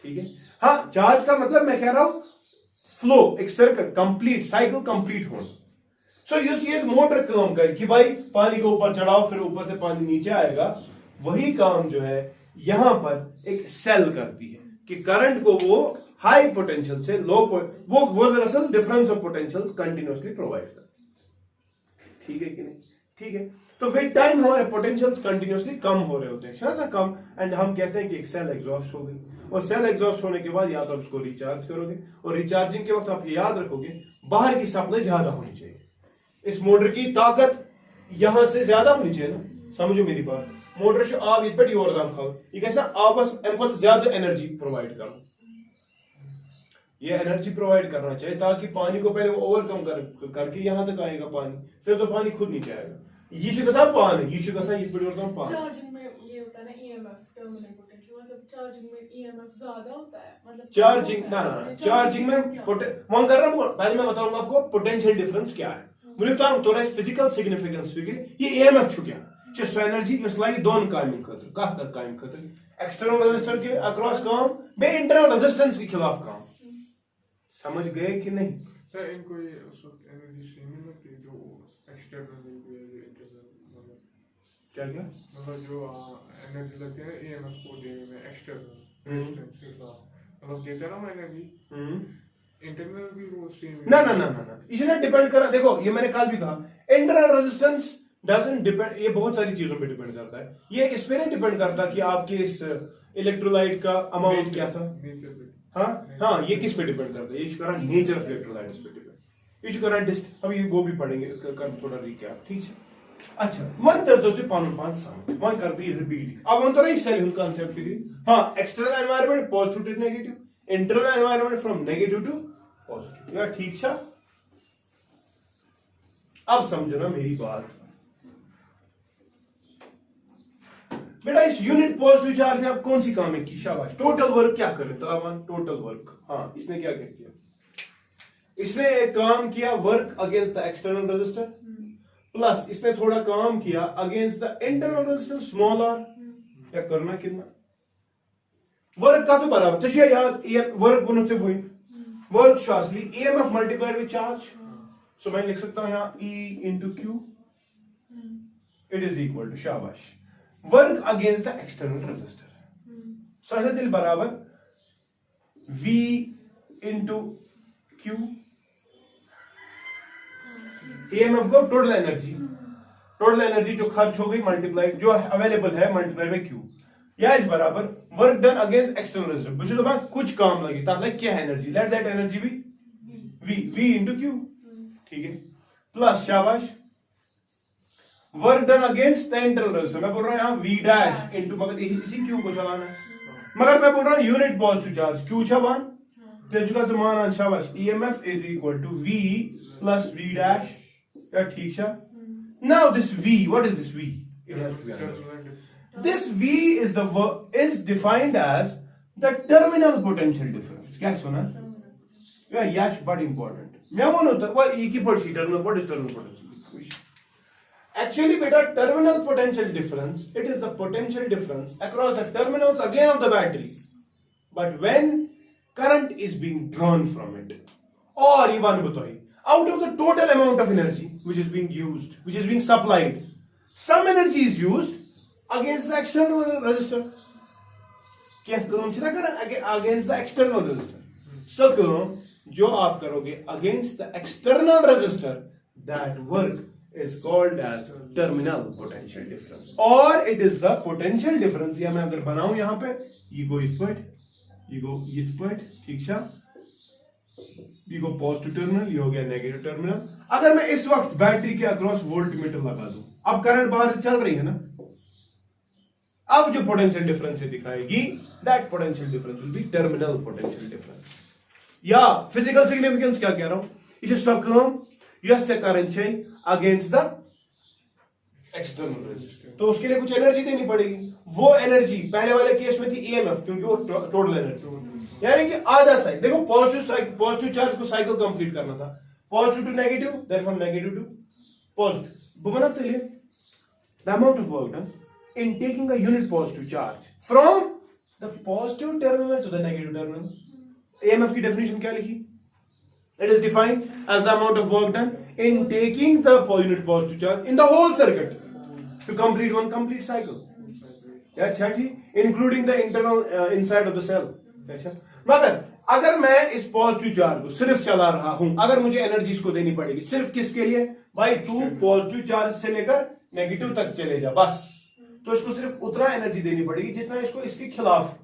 ठीक है। हाँ चार्ज का मतलब मैं कह रहा हूं फ्लो, एक सर्कल कंप्लीट, साइकिल कंप्लीट होना। सो ये मोटर काम करे कि भाई पानी को ऊपर चढ़ाओ फिर ऊपर से पानी नीचे आएगा, वही काम जो है यहां पर एक सेल करती है कि करंट को वो हाई पोटेंशियल से लो वो दरअसल difference of potential continuously provide करती है, ठीक है कि नहीं, ठीक है। तो विद टाइम हमारे पोटेंशियल्स कंटिन्यूअसली कम हो रहे होते हैं, शायद कम, एंड हम कहते हैं कि एक सेल एग्जॉस्ट हो गई, और सेल एग्जॉस्ट होने के बाद या तो आप उसको रिचार्ज करोगे, और रिचार्जिंग के वक्त आप याद रखोगे बाहर की सप्लाई ज्यादा होनी चाहिए, इस मोटर की ताकत यहां से ज्यादा होनी चाहिए ना, समझो मेरी बात। मोटर से आप इत पे योर दाम खाओ, ये कैसा आप बस एम ज्यादा एनर्जी प्रोवाइड करो, ये एनर्जी प्रोवाइड करना चाहिए ताकि पानी को पहले वो ओवरकम करके यहां तक आएगा पानी, फिर तो पानी खुद नीचे आएगा। ये शुगसा पानी, ये शुगसा ये पे योर दाम पानी। चार्जिंग में ये होता है ना ईएमएफ, टर्मिनल पोटेंशियल, मतलब चार्जिंग में ईएमएफ ज्यादा होता है, मतलब चार्जिंग ना चार्जिंग में वहां कर रहा हूं, पहले मैं बताऊंगा आपको पोटेंशियल डिफरेंस क्या है, मुझे तो थोड़ा फिजिकल सिग्निफिकेंस फिक्र, ये ईएमएफ छु क्या सो एनर्जी इस लाइक दोन कायम खतर कथ कर कायम खतर एक्सटर्नल रेजिस्टेंस के अक्रॉस काम बे इंटरनल रेजिस्टेंस के खिलाफ काम, समझ गए कि नहीं सर? इनको ये उस वक्त एनर्जी स्ट्रीम नहीं लगती जो एक्सटर्नल इंटरनल, मतलब क्या क्या मतलब जो एनर्जी लगती है ईएमएफ को देने में एक्सटर्नल रेजिस्टेंस के साथ, मतलब देता है ना एनर्जी, इंटरनल भी वो स्ट्रीम ना ना ना ना ना इसने डिपेंड करा। देखो ये मैंने कल भी कहा इंटरनल रेजिस्टेंस डजंट डिपेंड, ये बहुत सारी चीजों पे डिपेंड करता है, ये इस पे नहीं डिपेंड करता कि आपके इस इलेक्ट्रोलाइट का अमाउंट क्या था, हाँ हाँ ये किस पे डिपेंड करता है, ये करा नेचर ऑफ इलेक्ट्रोलाइट इस पे डिपेंड, ये करा डिस्ट, अभी वो भी पढ़ेंगे कर थोड़ा रिकैप, ठीक है। अच्छा वन करते हो पान पान सम वन करते ही रिपीट अब वन तो नहीं सेल कांसेप्ट फिर, हाँ external environment positive to negative, internal environment from negative to positive, या ठीक है। अब समझो ना मेरी बात बेटा, इस यूनिट पॉजिटिव चार्ज ने आप कौन सी काम की, शाबाश। टोटल वर्क क्या करें तो अब टोटल वर्क, हाँ इसने क्या किया, इसने एक काम किया work against the external resistor, plus इसने थोड़ा काम किया against the internal resistor small r, क्या करना कितना वर्क का तो बराबर चलिए यार, ये वर्क बोनो से वही वर्क शासली EMF multiplied with charge, so मैं लिख सकता हूं यहां E into Q, it is equal to शाबाश work against the external resistor, so ऐसा दिल बराबर V into Q, ईएमएफ को टोटल एनर्जी जो खर्च हो गई मल्टीप्लाइड जो अवेलेबल है मल्टीप्लाइड बाय Q, या इस बराबर work done against external resistor, बुझे तो बात कुछ काम लगी ताकि क्या energy, let that energy be V into Q, ठीक है, प्लस शाबाश work done against the internal resistor, मैं बोल रहा हूं यहां V डैश इनटू, मगर इसी Q को चलाना है, मगर मैं बोल रहा हूं यूनिट पॉजिटिव चार्ज Q छबान तेजुका से मान शाबाश EMF is equal to V plus V dash, या ठीक है। Now this V, what is this V, it has to be understood, this V is defined as the terminal potential difference, क्या सुना, yeah but important, मैं बोलूं तो वो एक ही पढ़ी terminal, what is terminal potential, actually beta terminal potential difference, it is the potential difference across the terminals again of the battery, but when current is being drawn from it, or even बताइए out of the total amount of energy which is being used, which is being supplied, some energy is used against the external resistor, क्या काम चला कर against the external resistor, so काम जो आप करोगे against the external resistor, that work is called as terminal potential difference, or it is the potential difference, या मैं अगर बनाऊं यहां पे ये go इस पर, ये go इस पर, ठीक है, ये को पॉजिटिव टर्मिनल, ये हो गया नेगेटिव टर्मिनल। अगर मैं इस वक्त बैटरी के अक्रॉस वोल्टमीटर लगा दूं, अब करंट बाहर से चल रही है ना, अब जो पोटेंशियल डिफरेंस है दिखाएगी, that potential difference will be terminal potential difference. या फिजिकल सिग्निफिकेंस क्या कह रहा हूं, ये सो काम यस से करंट है अगेंस्ट द एक्सटर्नल रेजिस्टेंस, तो उसके लिए कुछ एनर्जी देनी पड़ेगी। वो एनर्जी पहले वाले केस में थी ईएमएफ, क्योंकि वो टोटल एनर्जी, यानी कि आधा साइकिल। देखो पॉजिटिव चार्ज को साइकिल कंप्लीट करना था, positive to negative, then from negative to positive. वो बनाते लिए the amount of work done in taking a unit positive charge from the positive terminal to the negative terminal. AMF की definition क्या लिखी? It is defined as the amount of work done in taking the unit positive charge in the whole circuit to complete one complete cycle. अच्छा जी, including the internal inside of the cell. अच्छा, मगर अगर मैं इस पॉजिटिव चार्ज को सिर्फ चला रहा हूं, अगर मुझे एनर्जी इसको देनी पड़ेगी सिर्फ किसके लिए? भाई तू पॉजिटिव चार्ज से लेकर नेगेटिव तक चले जा बस, तो इसको सिर्फ उतना एनर्जी देनी पड़ेगी जितना इसको इसके खिलाफ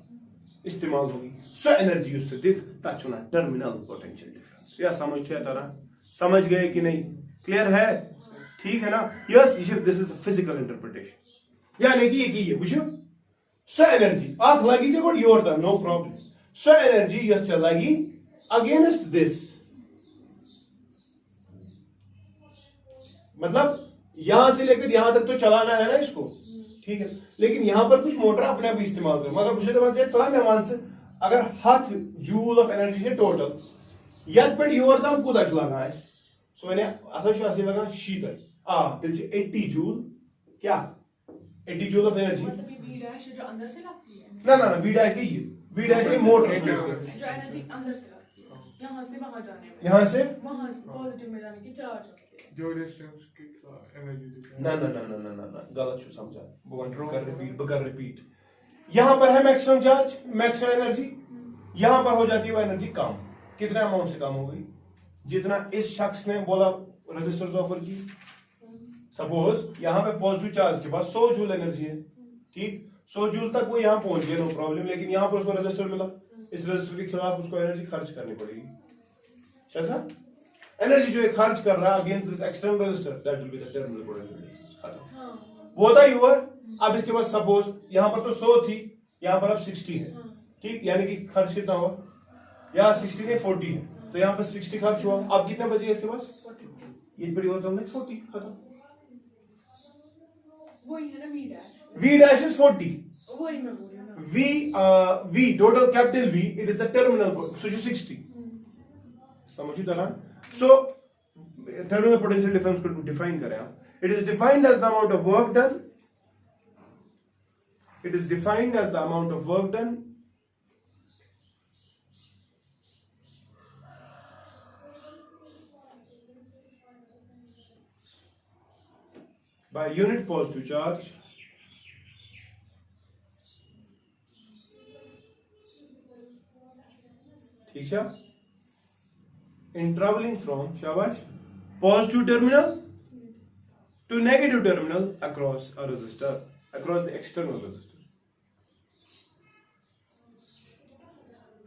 इस्तेमाल होगी। सो एनर्जी उससे दिख तचुना टर्मिनल पोटेंशियल डिफरेंस। या समझते हैं तारा, समझ गए कि नहीं? क्लियर है? ठीक है ना? Yes, this is physical interpretation. यानी कि ये बुझो सो एनर्जी आंख लगी जब your the no problem. So energy yes चलेगी अगेंस्ट दिस, मतलब यहां से लेकर यहां तक तो चलाना है ना इसको, ठीक है, लेकिन यहां पर कुछ मोटर अपने आप इस्तेमाल करो। मगर दूसरे बात थोड़ा मेहमान से अगर 7 जूल ऑफ एनर्जी से टोटल यत पे योर तम कूदा लगा सो अत लगा शीत तिल 80 जूल, क्या 80 जूल ऑफ एनर्जी, जो अंदर से लगती है ना वी डैश की मोटर जो एनर्जी अंदर से लगती है, यहां से वहां जाने में, यहां से वहां पॉजिटिव में जाने की चार्ज होती है, जो रेजिस्टेंस की एनर्जी देता है। ना गलत छू समझा, बकर रिपीट। यहां पर है मैक्सिमम चार्ज, मैक्सिमम एनर्जी, यहां पर हो जाती है वो एनर्जी कम। कितना अमाउंट से कम हो गई? जितना इस शख्स ने बोला रेजिस्टेंस ऑफर की। सपोज यहां पे पॉजिटिव चार्ज के पास 100 जूल एनर्जी है, ठीक, 100 जूल तक वो यहां पहुंच गया, नो प्रॉब्लम, लेकिन यहां पर उसको रेजिस्टर मिला, इस रेजिस्टर के खिलाफ उसको एनर्जी खर्च करनी पड़ेगी। ऐसा एनर्जी जो है खर्च कर रहा है against this external resistor, that will be the terminal potential. खत्म, वो था यूवर। अब इसके बाद सपोज यहां पर तो 100 थी, यहां पर अब 60 है, ठीक, यानी कि खर्च कितना हुआ? यहाँ 60 नहीं 40 है, तो यहाँ पर 60 खर्च हुआ। अब कितना बचेगा इसके पास? ये बड़ी होता है 40, खत्म। वही है ना V dash, V dash is 40, वही मैं बोल रही हूं ना। V total capital V, it is the terminal, so जो 60 समझिए तरह। So terminal potential difference को define करें आप, it is defined as the amount of work done, it is defined as the amount of work done by unit positive charge ठीक है, in traveling from शाबाश positive terminal to negative terminal across a resistor, across the external resistor,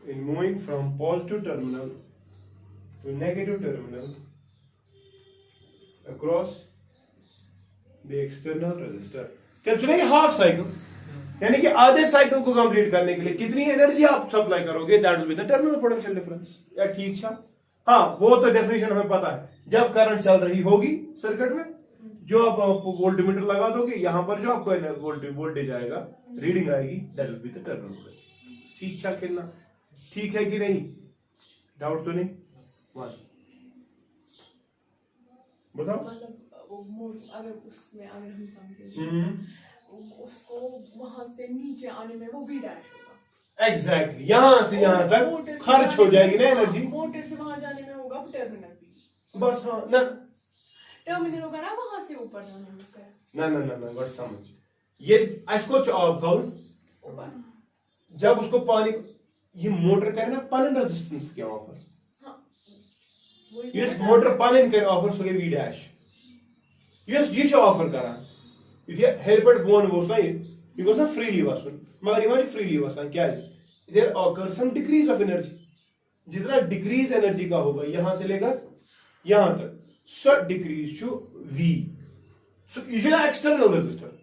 in moving from positive terminal to negative terminal across the external resistor। क्या सुनिए, हाफ साइकिल, यानी कि आधे साइकिल को कंप्लीट करने के लिए कितनी एनर्जी आप सप्लाई करोगे, that will be the terminal potential difference. या ठीक था? हाँ, वो तो डेफिनेशन हमें पता है, जब करंट चल रही होगी सर्किट में, जो आप वोल्टमीटर लगा दोगे, यहां पर जो आपको वोल्टेज आएगा, रीडिंग आएगी, that will be the terminal potential. ठीक था कितना? ठीक है कि नहीं? डाउट तो नहीं? बताओ। मतलब वो अगर उसमें अगर हम समझें उसको वहां से नीचे आने में वो वी डैश होगा। एग्जैक्टली, यहां से यहां तक खर्च हो जाएगी ना एनर्जी, मोटर से वहां जाने में होगा टर्मिनल भी, बस। हाँ ना, टर्मिनल होगा ना वहां से ऊपर जाने में। ना बट समझ ये इसको ऊपर जब उसको पानी, ये मोटर करे ना पानी रेजिस्टेंस क्या ऑफर, ये मोटर पानी करे ऑफर सो वी डैश, ये शो ऑफर करा ये हेल्पेड बोन वो ना, ये गोस ना फ्रीली वसन, मगर ये फ्रीली वसन क्या there occur some decrease of energy. जितना डिक्रीज एनर्जी का होगा यहां से लेकर यहां तक, so decrease to V, so usually external resistor.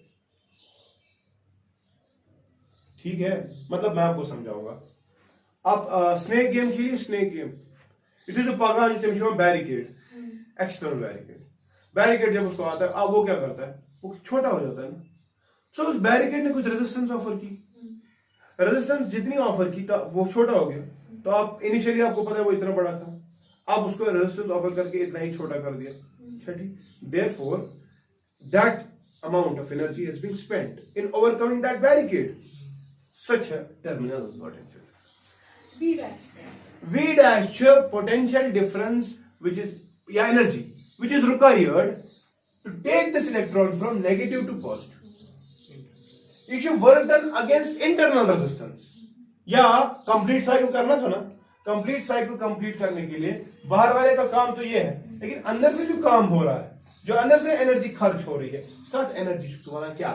ठीक है, मतलब मैं आपको समझाऊंगा। आप स्नेक गेम खेलिए, स्नेक गेम इट इज पकान तम बैरिकेड, एक्सटर्नल बैरिकेड। बैरिकेड जब उसको आता है, अब वो क्या करता है, वो छोटा हो जाता है ना। सो उस बैरिकेड ने कुछ रेजिस्टेंस ऑफर की, रेजिस्टेंस जितनी ऑफर की वो छोटा हो गया। तो आप इनिशियली आपको पता है वो इतना बड़ा था, आप उसको रेजिस्टेंस ऑफर करके इतना ही छोटा कर दिया। ठीक, therefore that amount of energy has been spent in overcoming that barricade. Such a terminal potential. V dash. V dash potential difference, which is energy, which is required to take this electron from negative to positive. If you work done against internal resistance, या कंप्लीट साइकिल करना था ना, कंप्लीट साइकिल कंप्लीट करने के लिए बाहर वाले का काम तो ये है, लेकिन अंदर से जो काम हो रहा है, जो अंदर से एनर्जी खर्च हो रही है, साथ एनर्जी क्या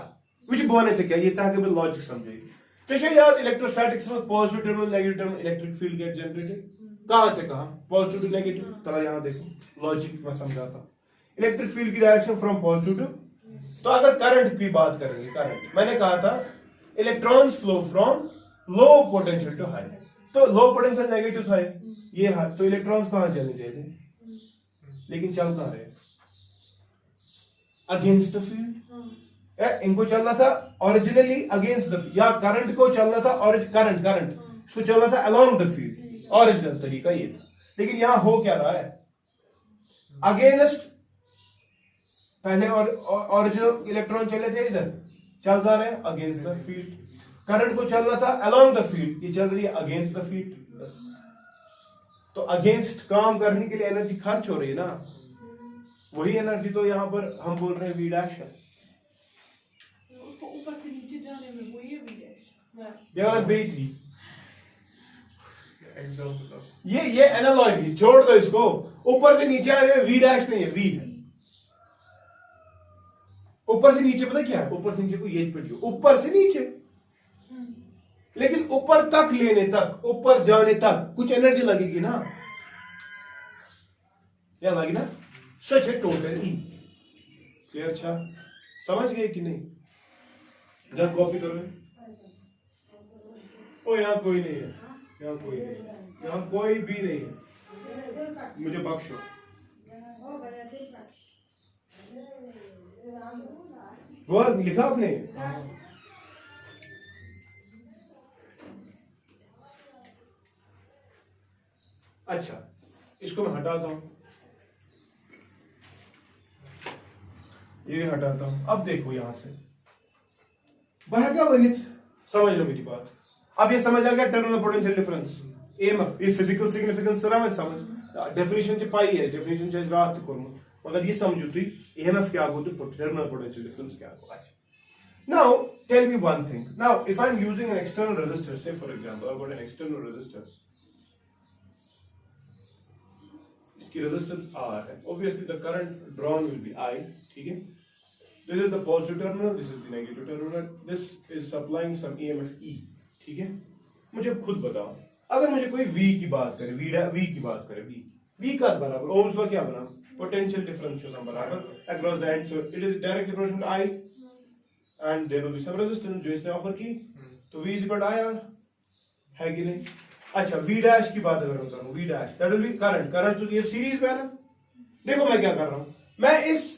विच बोने से क्या, ये चाह के लॉजिक समझेगी। तो याद इलेक्ट्रोस्टैटिक्स में positive terminal negative terminal electric field get generated, कहां से कहां, पॉजिटिव टू नेगेटिव। तरह यहां देखो लॉजिक में समझाता हूं, इलेक्ट्रिक फील्ड की डायरेक्शन फ्रॉम पॉजिटिव टू। तो अगर करंट की बात करेंगे, करंट मैंने कहा था electrons flow from low potential to high, तो लो पोटेंशियल नेगेटिव था ये हाई, तो इलेक्ट्रॉन्स कहां चलने चाहिए, लेकिन चल कहां रहे, अगेंस्ट द फील्ड। इनको चलना था ओरिजिनली अगेंस्ट द, या करंट को चलना था, और करंट इसको चलना था अलोंग द फील्ड, ओरिजिनल तरीका ये था। लेकिन यहां हो क्या रहा है, अगेंस्ट, पहले और ओरिजिनल इलेक्ट्रॉन चले थे इधर, चल रहे हैं अगेंस्ट द फील्ड। करंट को चलना था अलोंग द फील्ड, ये चल रही है अगेंस्ट द फील्ड। तो अगेंस्ट काम करने के लिए एनर्जी खर्च हो रही है ना, वही एनर्जी तो यहां पर हम बोल रहे हैं V डैश है। उसको ऊपर से नीचे जाने में वो ये V डैश ये वाला बेटी, ये एनालॉजी छोड़ दो इसको, ऊपर से नीचे आने में V डैश नहीं है, V है। ऊपर से नीचे पता क्या है, ऊपर से नीचे को ये पढ़ियो, ऊपर से नीचे, लेकिन ऊपर तक लेने तक, ऊपर जाने तक कुछ एनर्जी लगेगी ना, क्या लगेगी ना, सच है टोटल ई। क्लियर, अच्छा समझ गए कि नहीं, जब कॉपी करो। ओ यहाँ कोई नहीं है, यहाँ कोई नहीं, यहाँ कोई भी नहीं है, मुझे बख्शो। वो लिखा आपने, अच्छा इसको मैं हटाता हूं, ये भी हटाता हूं। अब देखो यहां से क्या बनित, समझ लो मेरी बात। अब ये समझ आ गया टर्मिनल पोटेंशियल डिफरेंस, एएमएफ, ये फिजिकल सिग्निफिकेंस तरह में समझ, डेफिनेशन च पाई है, डेफिनेशन च रात को, मगर ये समझो तुई एएमएफ क्या हो, तो टर्मिनल पोटेंशियल डिफरेंस क्या हो। अच्छा, now tell me one thing, now if I'm using an external resistor, say for example I've got an external resistor, इसकी resistance R है, obviously the current drawn will be I, ठीक है। This is the positive terminal, this is the negative terminal, this is supplying some EMF E, ठीक है। मुझे खुद बताओ, अगर मुझे कोई V की बात करे, V की बात करे, V का बराबर ओम्स में क्या बना, potential difference जो बराबर across the end, so it is directly proportional to I and there will be some resistance जो इसने ऑफर की, तो V is equal to IR है कि नहीं। अच्छा V डैश की बात अगर मैं करूं, V dash that will B current, current तो ये सीरीज में है ना। देखो मैं क्या कर रहा हूं, मैं इस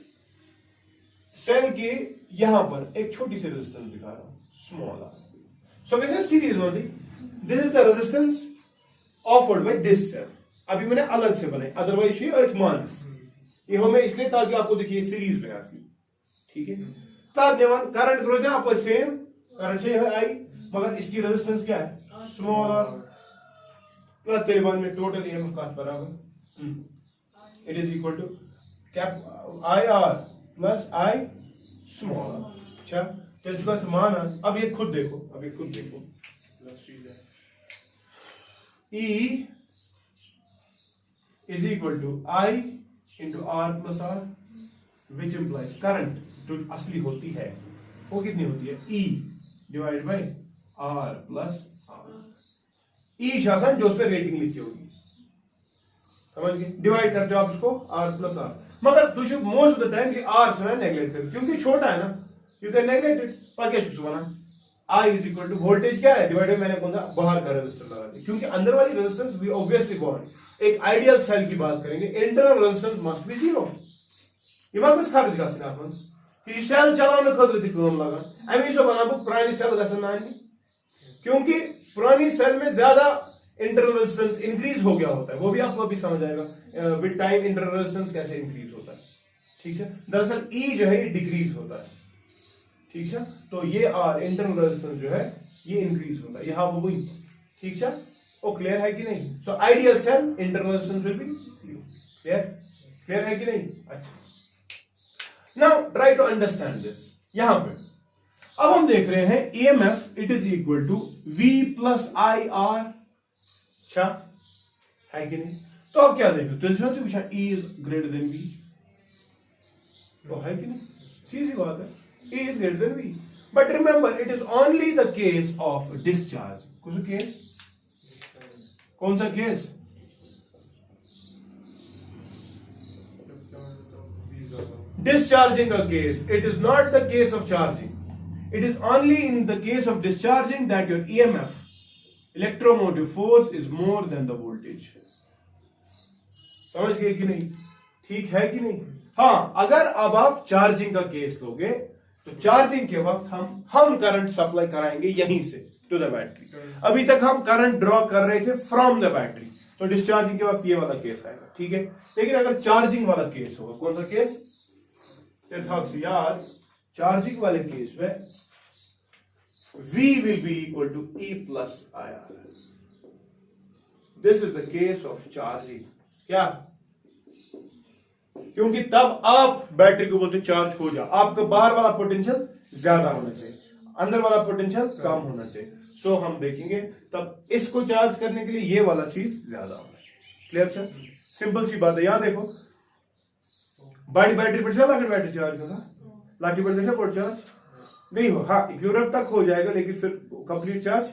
सेल के यहां पर एक छोटी सी रेजिस्टेंस दिखा रहा हूं, small r, so this is series में, this is the resistance offered by this cell. अभी मैंने अलग से बनाई, अदरवाइज ये अर्थ मान्स, ये हमें इसलिए ताकि आपको दिखिए सीरीज में असली, ठीक है। तब नेवन करंट ग्रोज है आपको सेम, करंट से है आई, मगर इसकी रेजिस्टेंस क्या है, स्मॉल r, प्लस तेलवन में टोटल ईएमएफ का बराबर, it is equal to cap I R plus I small r। अच्छा तो इसका समान है, अब ये खुद देखो, अब ये खुद देखो, E is equal to I into R plus R, which implies current जो असली होती है वो कितनी होती है, E divided by R plus R। E शासन जो उस पर रेटिंग लिखी होगी, समझ गए? डिवाइड करते हो आप उसको R प्लस R, मगर तुझे most of the time R से नेगलेक्ट कर, क्योंकि छोटा है ना, यू कैन नेगलेक्ट इट। पर क्या चुप बना I is equal to voltage क्या है डिवाइडेड मैंने कौन सा बाहर का रेजिस्टर लगा दिया, क्योंकि अंदर वाली रेजिस्टेंस वी ऑब्वियसली वांट। एक आइडियल सेल की बात करेंगे, internal resistance must be zero. ये वापस खर्च गसन अत मन कि सेल चलाने खतर तक लगान अमी सो बना बह पुरानी सेल गसन नानी, क्योंकि पुरानी सेल में ज्यादा इंटरनल रेजिस्टेंस इंक्रीज हो गया होता है, वो भी आपको अभी समझ आएगा विद टाइम इंटरनल रेजिस्टेंस कैसे इंक्रीज होता है। ठीक है, दरअसल ई जो है ये डिक्रीज होता है। ठीक है, तो ये आर इंटरनल रेजिस्टेंस जो है ये इंक्रीज होता है, यहाँ वो ठीक है। ओ क्लियर है कि नहीं? So ideal cell internal resistance will be zero. Clear? Clear है कि नहीं? अच्छा, now try to understand this. यहां पे अब हम देख रहे हैं EMF it is equal to V plus I R. अच्छा है कि नहीं? तो अब क्या देखो, तो E is greater than V, तो है कि नहीं? सीधी बात है, E is greater than V. But remember, it is only the case of discharge. कौन सा केस? कौन सा case? Discharging a case. It is not the case of charging. It is only in the case of discharging that your EMF, electromotive force, is more than the voltage. समझ गए कि नहीं? ठीक है कि नहीं? हाँ, अगर अब आप चार्जिंग का केस लोगे तो चार्जिंग के वक्त हम करंट सप्लाई कराएंगे यहीं से टू द बैटरी। अभी तक हम करंट ड्रॉ कर रहे थे फ्रॉम द बैटरी, तो डिस्चार्जिंग के वक्त ये वाला केस आएगा। ठीक है, लेकिन अगर चार्जिंग वाला केस होगा, कौन सा केस यार? चार्जिंग वाले केस में V will be equal to E plus IR. This is the case of charging. क्या? क्योंकि तब आप बैटरी को बोलते चार्ज हो जा, आपका बाहर वाला पोटेंशियल ज्यादा होना चाहिए, अंदर वाला पोटेंशियल कम होना चाहिए। सो हम देखेंगे तब इसको चार्ज करने के लिए ये वाला चीज ज्यादा होना चाहिए। Clear sir? सिंपल सी बात है। यहां देखो, बड़ी बैटरी पर चला कर बैटरी चार्ज होगा, लाठी पर जैसे पोर्ट चार्ज नहीं हो, हाँ इक्विलिब्रियम तक हो जाएगा, लेकिन फिर कंप्लीट चार्ज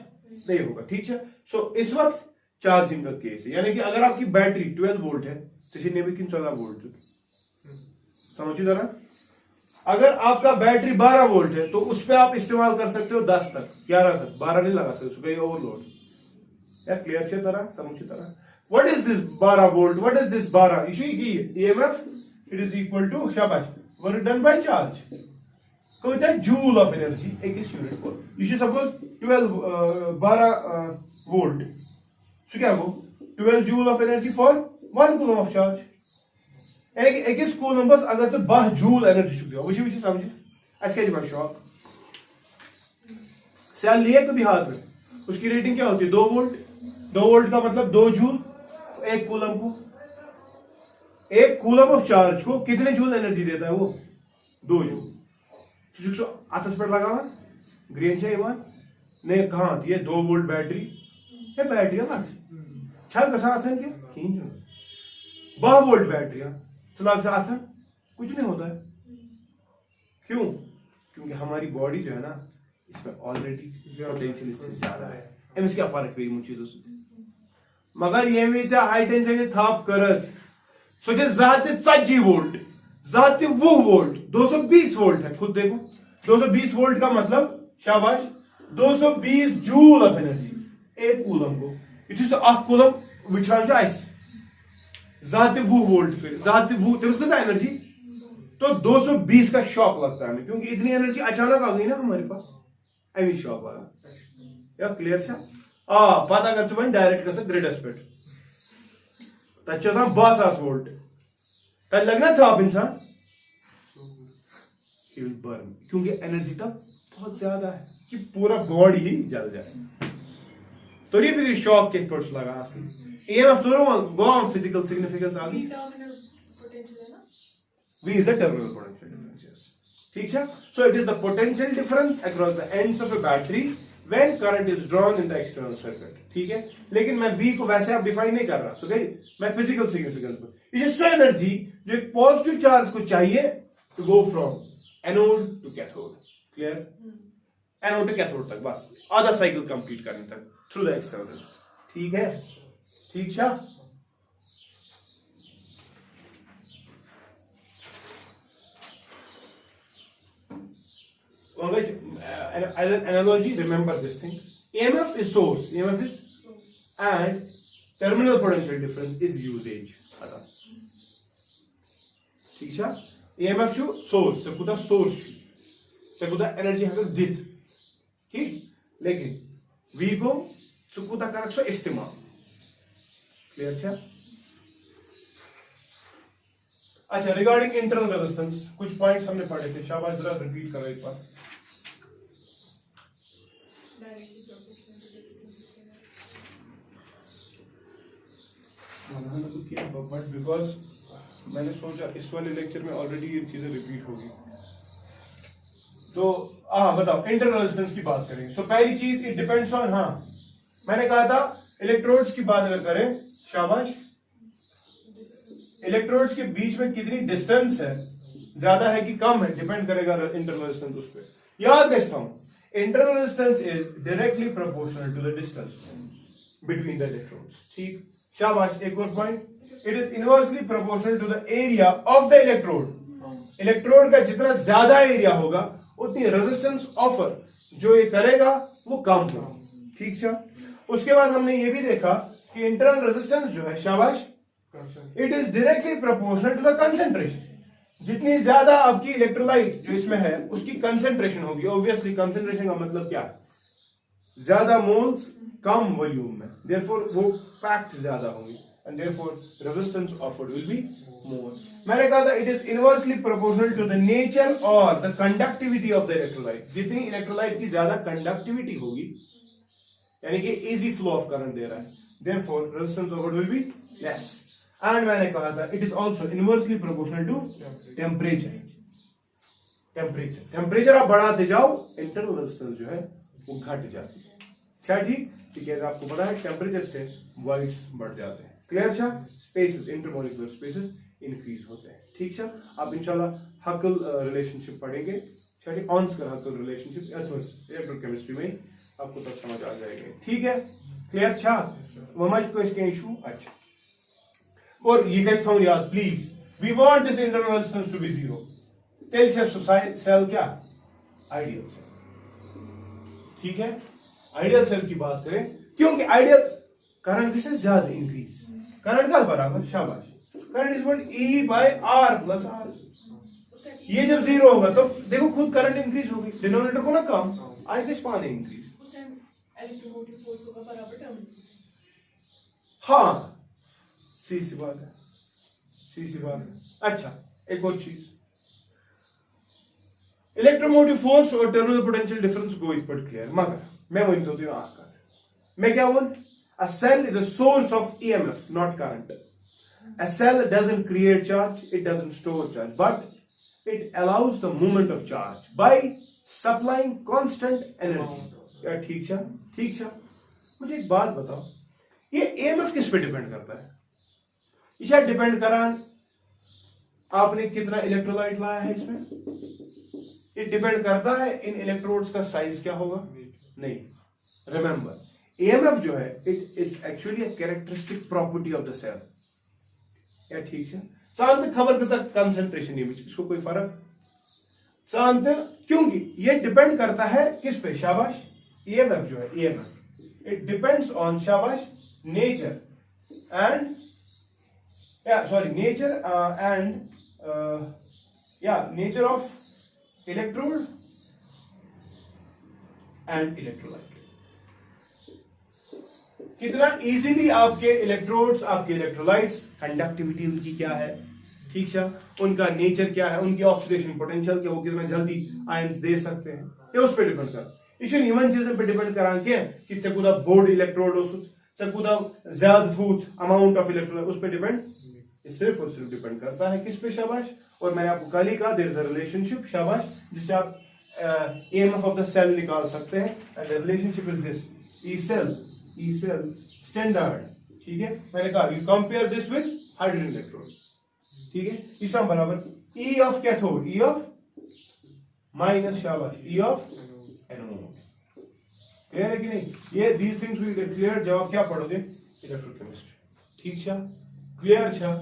नहीं होगा। ठीक है, सो इस वक्त चार्जिंग का केस है, यानी कि अगर आपकी बैटरी 12 वोल्ट है तो भी किन 14 वोल्ट, समझिए जरा। अगर आपका बैटरी 12 वोल्ट है तो उस पर आप इस्तेमाल कर सकते हो 10 तक, 11 तक, 12 नहीं लगा सकते, उसको ओवरलोड। या क्लियर से तरह समझिए तरह। What is this 12 volt? What is this 12? इशू की EMF it is equal to शाबाश वर्क डन बाय चार्ज, कहते हैं जूल ऑफ एनर्जी एक इस यूनिट पर। यू सपोज 12 वोल्ट, सो क्या हो 12 joule of energy for 1 coulomb of charge, यानी कि एक कूलम बस अगर से 12 जूल एनर्जी चुक दिया वो समझे आज क्या शॉक। सेल लिए कभी हाथ में, उसकी रेटिंग क्या होती है 2 वोल्ट। 2 वोल्ट का मतलब 2 जूल एक कूलम को, एक कूलम ऑफ चार्ज को कितने जूल एनर्जी देता है वो 2 जूल। अथस पे लगा ग्रीन चाहिए ने कहा ये 2 वोल्ट बैटरी है, बैटरी छा गसा अथन के 12 वोल्ट बैटरी चलाग अथन कुछ नहीं होता है। क्यों? क्योंकि हमारी बॉडी जो है ना इसमें ऑलरेडी पोटेंशियल इससे ज्यादा है, अमिस क्या फर्क पे चीजों से। मगर ये हाई टेंशन थाप करत सो 240 वोल्ट 220 वोल्ट 220 वोल्ट है, खुद देखो 220 वोल्ट का मतलब शाबाश 220 जूल ऑफ एनर्जी एक कूलम को। यु कूलम वुचान 220 वोल्ट पे 220 एनर्जी, तो 220 का शॉक लगता है हमें, क्योंकि इतनी एनर्जी अचानक आ गई ना हमारे पास, अमी शॉक लगा। या क्लियर छा? पता कर वन डायरेक्ट कर ग्रिडस पे तक 12,000 वोल्ट तक लगना था आप इंसान बर्न, क्योंकि एनर्जी तब बहुत ज्यादा है कि पूरा बॉडी ही जल जाए। तो ये फिर शॉक के पुट्स लगा असली ईएमएफ तो गो ऑन फिजिकल सिग्निफिकेंस आ गई। V is the terminal potential difference, yes. ठीक है? So it is the potential difference across the ends of a battery when current is drawn in the external circuit. ठीक है? लेकिन मैं V को वैसे आप डिफाइन नहीं कर रहा, so मैं फिजिकल सिग्निफिकेंस पर इस एनर्जी जो एक पॉजिटिव चार्ज को चाहिए to go from anode to cathode. Clear? Anode to cathode तक बस आधा साइकिल कंप्लीट करने तक थ्रू द एक्सटर्नल। ठीक है? ठीक है? So guys, as an analogy, remember this thing. EMF is source. EMF is and terminal potential difference is usage. ठीक है? EMF जो source, से कुता source, से कुता energy हमें दित, ठीक? लेकिन V को से कुता करक सो इस्तेमाल. Clear क्या? अच्छा, रिगार्डिंग इंटरनल रेजिस्टेंस कुछ पॉइंट्स हमने पढ़े थे, शाबाश जरा रिपीट करो एक बार. बट बिकॉज मैंने सोचा इस वाले लेक्चर में ऑलरेडी ये चीजें रिपीट होगी, तो बताओ इंटरनल रेजिस्टेंस की बात करेंगे. सो पहली चीज, इट डिपेंड्स ऑन, मैंने कहा था इलेक्ट्रोड्स की बात अगर करें, शाबाश, इलेक्ट्रोड्स के बीच में कितनी डिस्टेंस है, ज्यादा है कि कम है, डिपेंड करेगा इंटरनल रेजिस्टेंस उस पर. याद रखता हूं, internal resistance is directly proportional to the distance between the electrodes. ठीक, शाबाश. एक और point, it is inversely proportional to the area of the electrode. Electrode का जितना ज्यादा एरिया होगा उतनी रेजिस्टेंस ऑफर जो ये करेगा वो कम होगा. ठीक है. उसके बाद हमने ये भी देखा कि इंटरनल रेजिस्टेंस जो है, शाबाश, it is directly proportional to the concentration. जितनी ज्यादा आपकी इलेक्ट्रोलाइट जो इसमें है उसकी कंसेंट्रेशन होगी. ऑब्वियसली कंसेंट्रेशन का मतलब क्या है, ज्यादा मोल्स कम वॉल्यूम में, देयरफॉर वो पैक्ड ज्यादा होंगी and therefore resistance offered will be more. मैंने कहा था it is inversely proportional to the nature और the conductivity of the electrolyte. जितनी इलेक्ट्रोलाइट की ज्यादा कंडक्टिविटी होगी, यानी कि इजी फ्लो ऑफ करंट दे रहा है, therefore resistance offered will be less. And मैंने कहा था it is also inversely proportional to temperature. Temperature आप बढ़ाते जाओ, इंटरनल रेजिस्टेंस जो है वो घट जाती है. क्या ठीक, क्योंकि आपको पता है टेम्परेचर से वॉइड्स बढ़ जाते हैं. क्लियर छा, स्पेसेस, इंटरमॉलिक्यूलर स्पेसेस इंक्रीज होते हैं. ठीक है. आप इंशाल्लाह हकल रिलेशनशिप पढ़ेंगे, ठीक, ऑन्सकर हकल रिलेशनशिप इलेक्ट्रोकेमिस्ट्री में आपको तब समझ आ जाएगा. ठीक है, क्लियर छा. वो मच क्वेश्चन इशू. अच्छा, और ये कैसे थोड़ा याद please, we want this internal resistance to be zero. तेल सेल क्या, आइडियल सेल. ठीक है, आइडियल सेल की बात करें, क्योंकि आइडियल करंट से ज्यादा इंक्रीज, करंट का बराबर, शाबाश, current is equal E by R plus R. ये जब जीरो होगा तो देखो खुद करंट इंक्रीज होगी, डिनोमिनेटर को ना कम, आगे स्पान इंक्रीज. इलेक्ट्रोमोटिव फोर्स होगा बराबर टर्म. हाँ, सी बात है. अच्छा, एक और चीज, इलेक्ट्रोमोटिव फोर्स और terminal potential difference go is but clear. मगर मैं वही तो मैं क्या बोल, a cell is a source of EMF, not current. A cell doesn't create charge, it doesn't store charge, but it allows the movement of charge by supplying constant energy. क्या ठीक है? मुझे एक बात बताओ, ये EMF किस पे डिपेंड करता है? ये शायद डिपेंड करा आपने कितना इलेक्ट्रोलाइट लाया है इसमें. ये डिपेंड करता है इन इलेक्ट्रोड्स का साइज क्या होगा. नहीं, रिमेंबर, EMF जो है it is actually a characteristic property of the cell. क्या ठीक है? चांद खबर के साथ कंसंट्रेशन ये इसको कोई फर्क चांद, क्योंकि ये डिपेंड करता है किस पे, शाबाश, EMF जो है, EMF इट डिपेंड्स ऑन, शाबाश, nature and nature of electrode and electrolyte. कितना इजीली आपके इलेक्ट्रोड्स, आपके इलेक्ट्रोलाइट्स, कंडक्टिविटी उनकी क्या है, ठीक है, उनका नेचर क्या है, उनकी ऑक्सीडेशन पोटेंशियल क्या, वो कितना जल्दी आयंस दे सकते हैं, ये उस पर डिपेंड कर. इसलिए इवन चीजन पे डिपेंड करा कि चकुदा बोर्ड इलेक्ट्रोड हो, चकुदा ज्यादा थूथ अमाउंट ऑफ इलेक्ट्रोड, उस पर डिपेंड, सिर्फ और सिर्फ डिपेंड करता है किस पे, शाबाश. और मैंने आपको कल ही कहा देयर इज अ रिलेशनशिप, शाबाश, जिससे आप EMF ऑफ द सेल निकाल सकते हैं. And the relationship is this, E cell standard. ठीक है, मैंने कहा you compare this with hydrogen electrode. ठीक है, इस बराबर E of cathode, E of minus, शाबाश, E ऑफ एनोड. क्लियर है कि नहीं? ये these things will get clear जब आप क्या पढ़ोगे, इलेक्ट्रोकेमिस्ट्री. ठीक है, क्लियर है?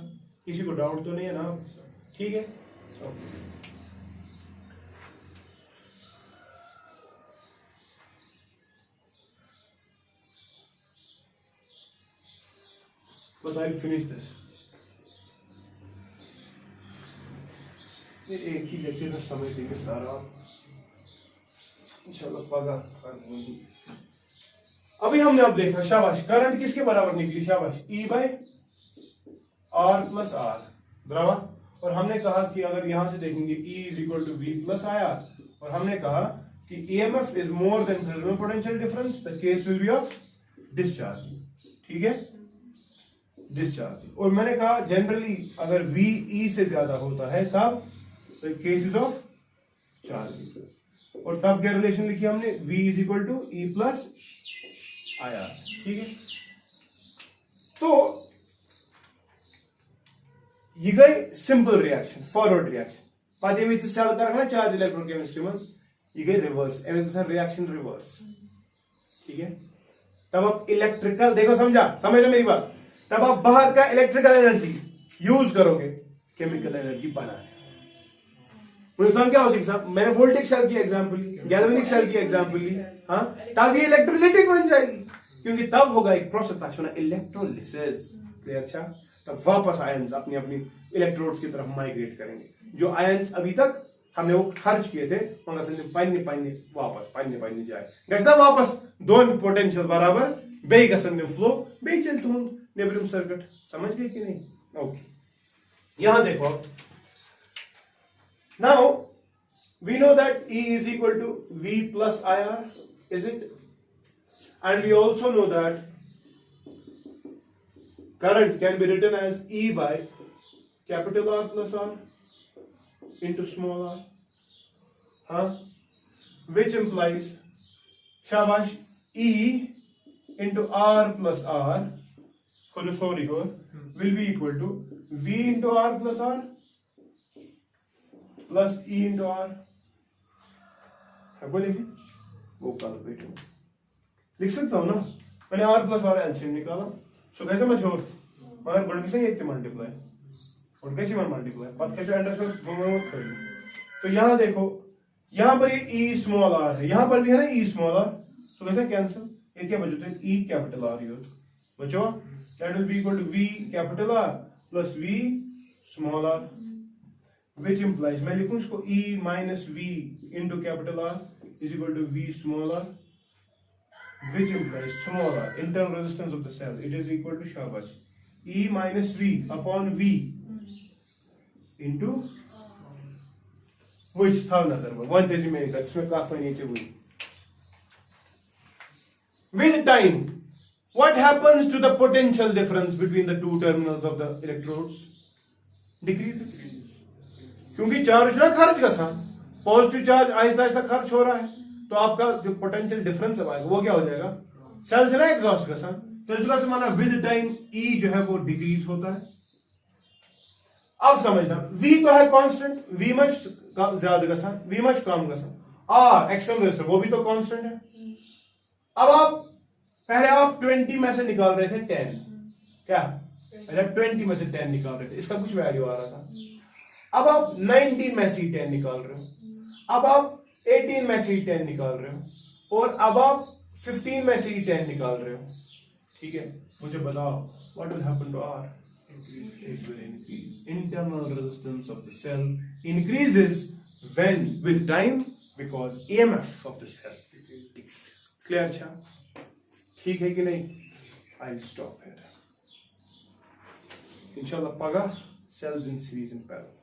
किसी को डाउट तो नहीं है ना? ठीक है, बस आई फिनिश दिस। ये एक ही लेक्चर में समझ लेंगे सारा इंशाल्लाह पगा। अभी हमने अब देखा, शाबाश, करंट किसके बराबर निकली, शाबाश, E by R plus R बराबर। और हमने कहा कि अगर यहां से देखेंगे E is equal to V plus IR, और हमने कहा कि EMF is more than thermal potential difference, the case will be of discharge. ठीक है, डिस्चार्ज। और मैंने कहा जनरली अगर V E से ज्यादा होता है तब केस इज ऑफ चार्जिंग। और तब क्या रिलेशन लिखी हमने, V is equal to E plus IR। ठीक है, तो ये गई सिंपल रिएक्शन, फॉरवर्ड रिएक्शन। पता है सेल कर चार्ज इलेक्ट्रोकेमिस्ट्री में ये गई रिवर्स, रिएक्शन रिवर्स। ठीक है, तब आप इलेक्ट्रिकल, देखो समझ लो मेरी बात, तब आप बाहर का इलेक्ट्रिकल एनर्जी यूज करोगे केमिकल एनर्जी बनाने। मुझे क्या हो सकता, मैंने वोल्टिक सेल की एग्जांपल ली, गैल्वेनिक सेल की एग्जांपल ली, हाँ, तब ये इलेक्ट्रोलाइटिक बन जाएगी, क्योंकि तब होगा एक प्रोसेस इलेक्ट्रोलिसिस। क्लियर? अच्छा, तब वापस आयंस अपनी अपनी इलेक्ट्रोड्स की तरफ माइग्रेट करेंगे। जो आयंस अभी तक हमने वो खर्च किए थे पन्ने वापस पन्ने जाए गसा वापस दोन पोटेंशियल बराबर बे गसन फ्लो बे चल तुम नेबरिम सर्किट। समझ गए कि नहीं? ओके, यहां देखो, now we know that E is equal to V plus IR, is it? And we also know that current can be written as E by capital R plus R into small r, huh? Which implies, shabash, E into R plus R, will be equal to V into R plus R plus E into R. लिखिए, वो कैलकुलेटर लिख सकता हूं ना, मैंने R प्लस R एलसीएम निकाला, सो कैसे मशहूर मगर बड़ किसे एक मल्टीप्लाई और कैसे मल्टीप्लाई पद कैसे अंडरस्टैंड दोनों करें। तो यहां देखो, यहां पर ये E स्मॉल r है, यहां पर भी है ना E स्मॉल r, सो कैसे कैंसिल, ये क्या बचता है E कैपिटल R यूज बचो, that will be equal to V capital R plus V small r, which implies, मैं लिखूं इसको E minus V into capital R is equal to V small r, which implies small r, internal resistance of the cell, it is equal to shabash E minus V upon V into which था नजर में वन तेजी में इसमें काफी नीचे हुई। With time, what happens to the potential difference between the two terminals of the electrodes? Decreases, क्योंकि चार्ज ना खर्च का पॉजिटिव चार्ज आहिस्ता आहिस्ता खर्च हो रहा है, तो आपका जो पोटेंशियल डिफरेंस है वो क्या हो जाएगा, सेल से ना एग्जॉस्ट का तो इसका माना विद टाइम E जो है वो डिक्रीज होता है। अब समझना, V तो है कांस्टेंट, V मच ज्यादा का V मच कम का R एक्सटर्नल रेजिस्टर वो भी तो कांस्टेंट है। अब आप पहले आप 20 में से निकाल रहे थे 10, क्या पहले 20 में से 10 निकाल रहे थे, इसका कुछ वैल्यू आ रहा था। अब आप 19 में से 10 निकाल रहे हो, अब आप 18 में से 10 निकाल रहे हो, और अब आप 15 में से 10 निकाल रहे हो। ठीक है, मुझे बताओ what will happen to R? It will increase. Internal resistance of the cell increases when with time because EMF of the cell decreases. Clear? अच्छा, ठीक है कि नहीं? I'll stop here. Inshallah, paga cells in series in parallel.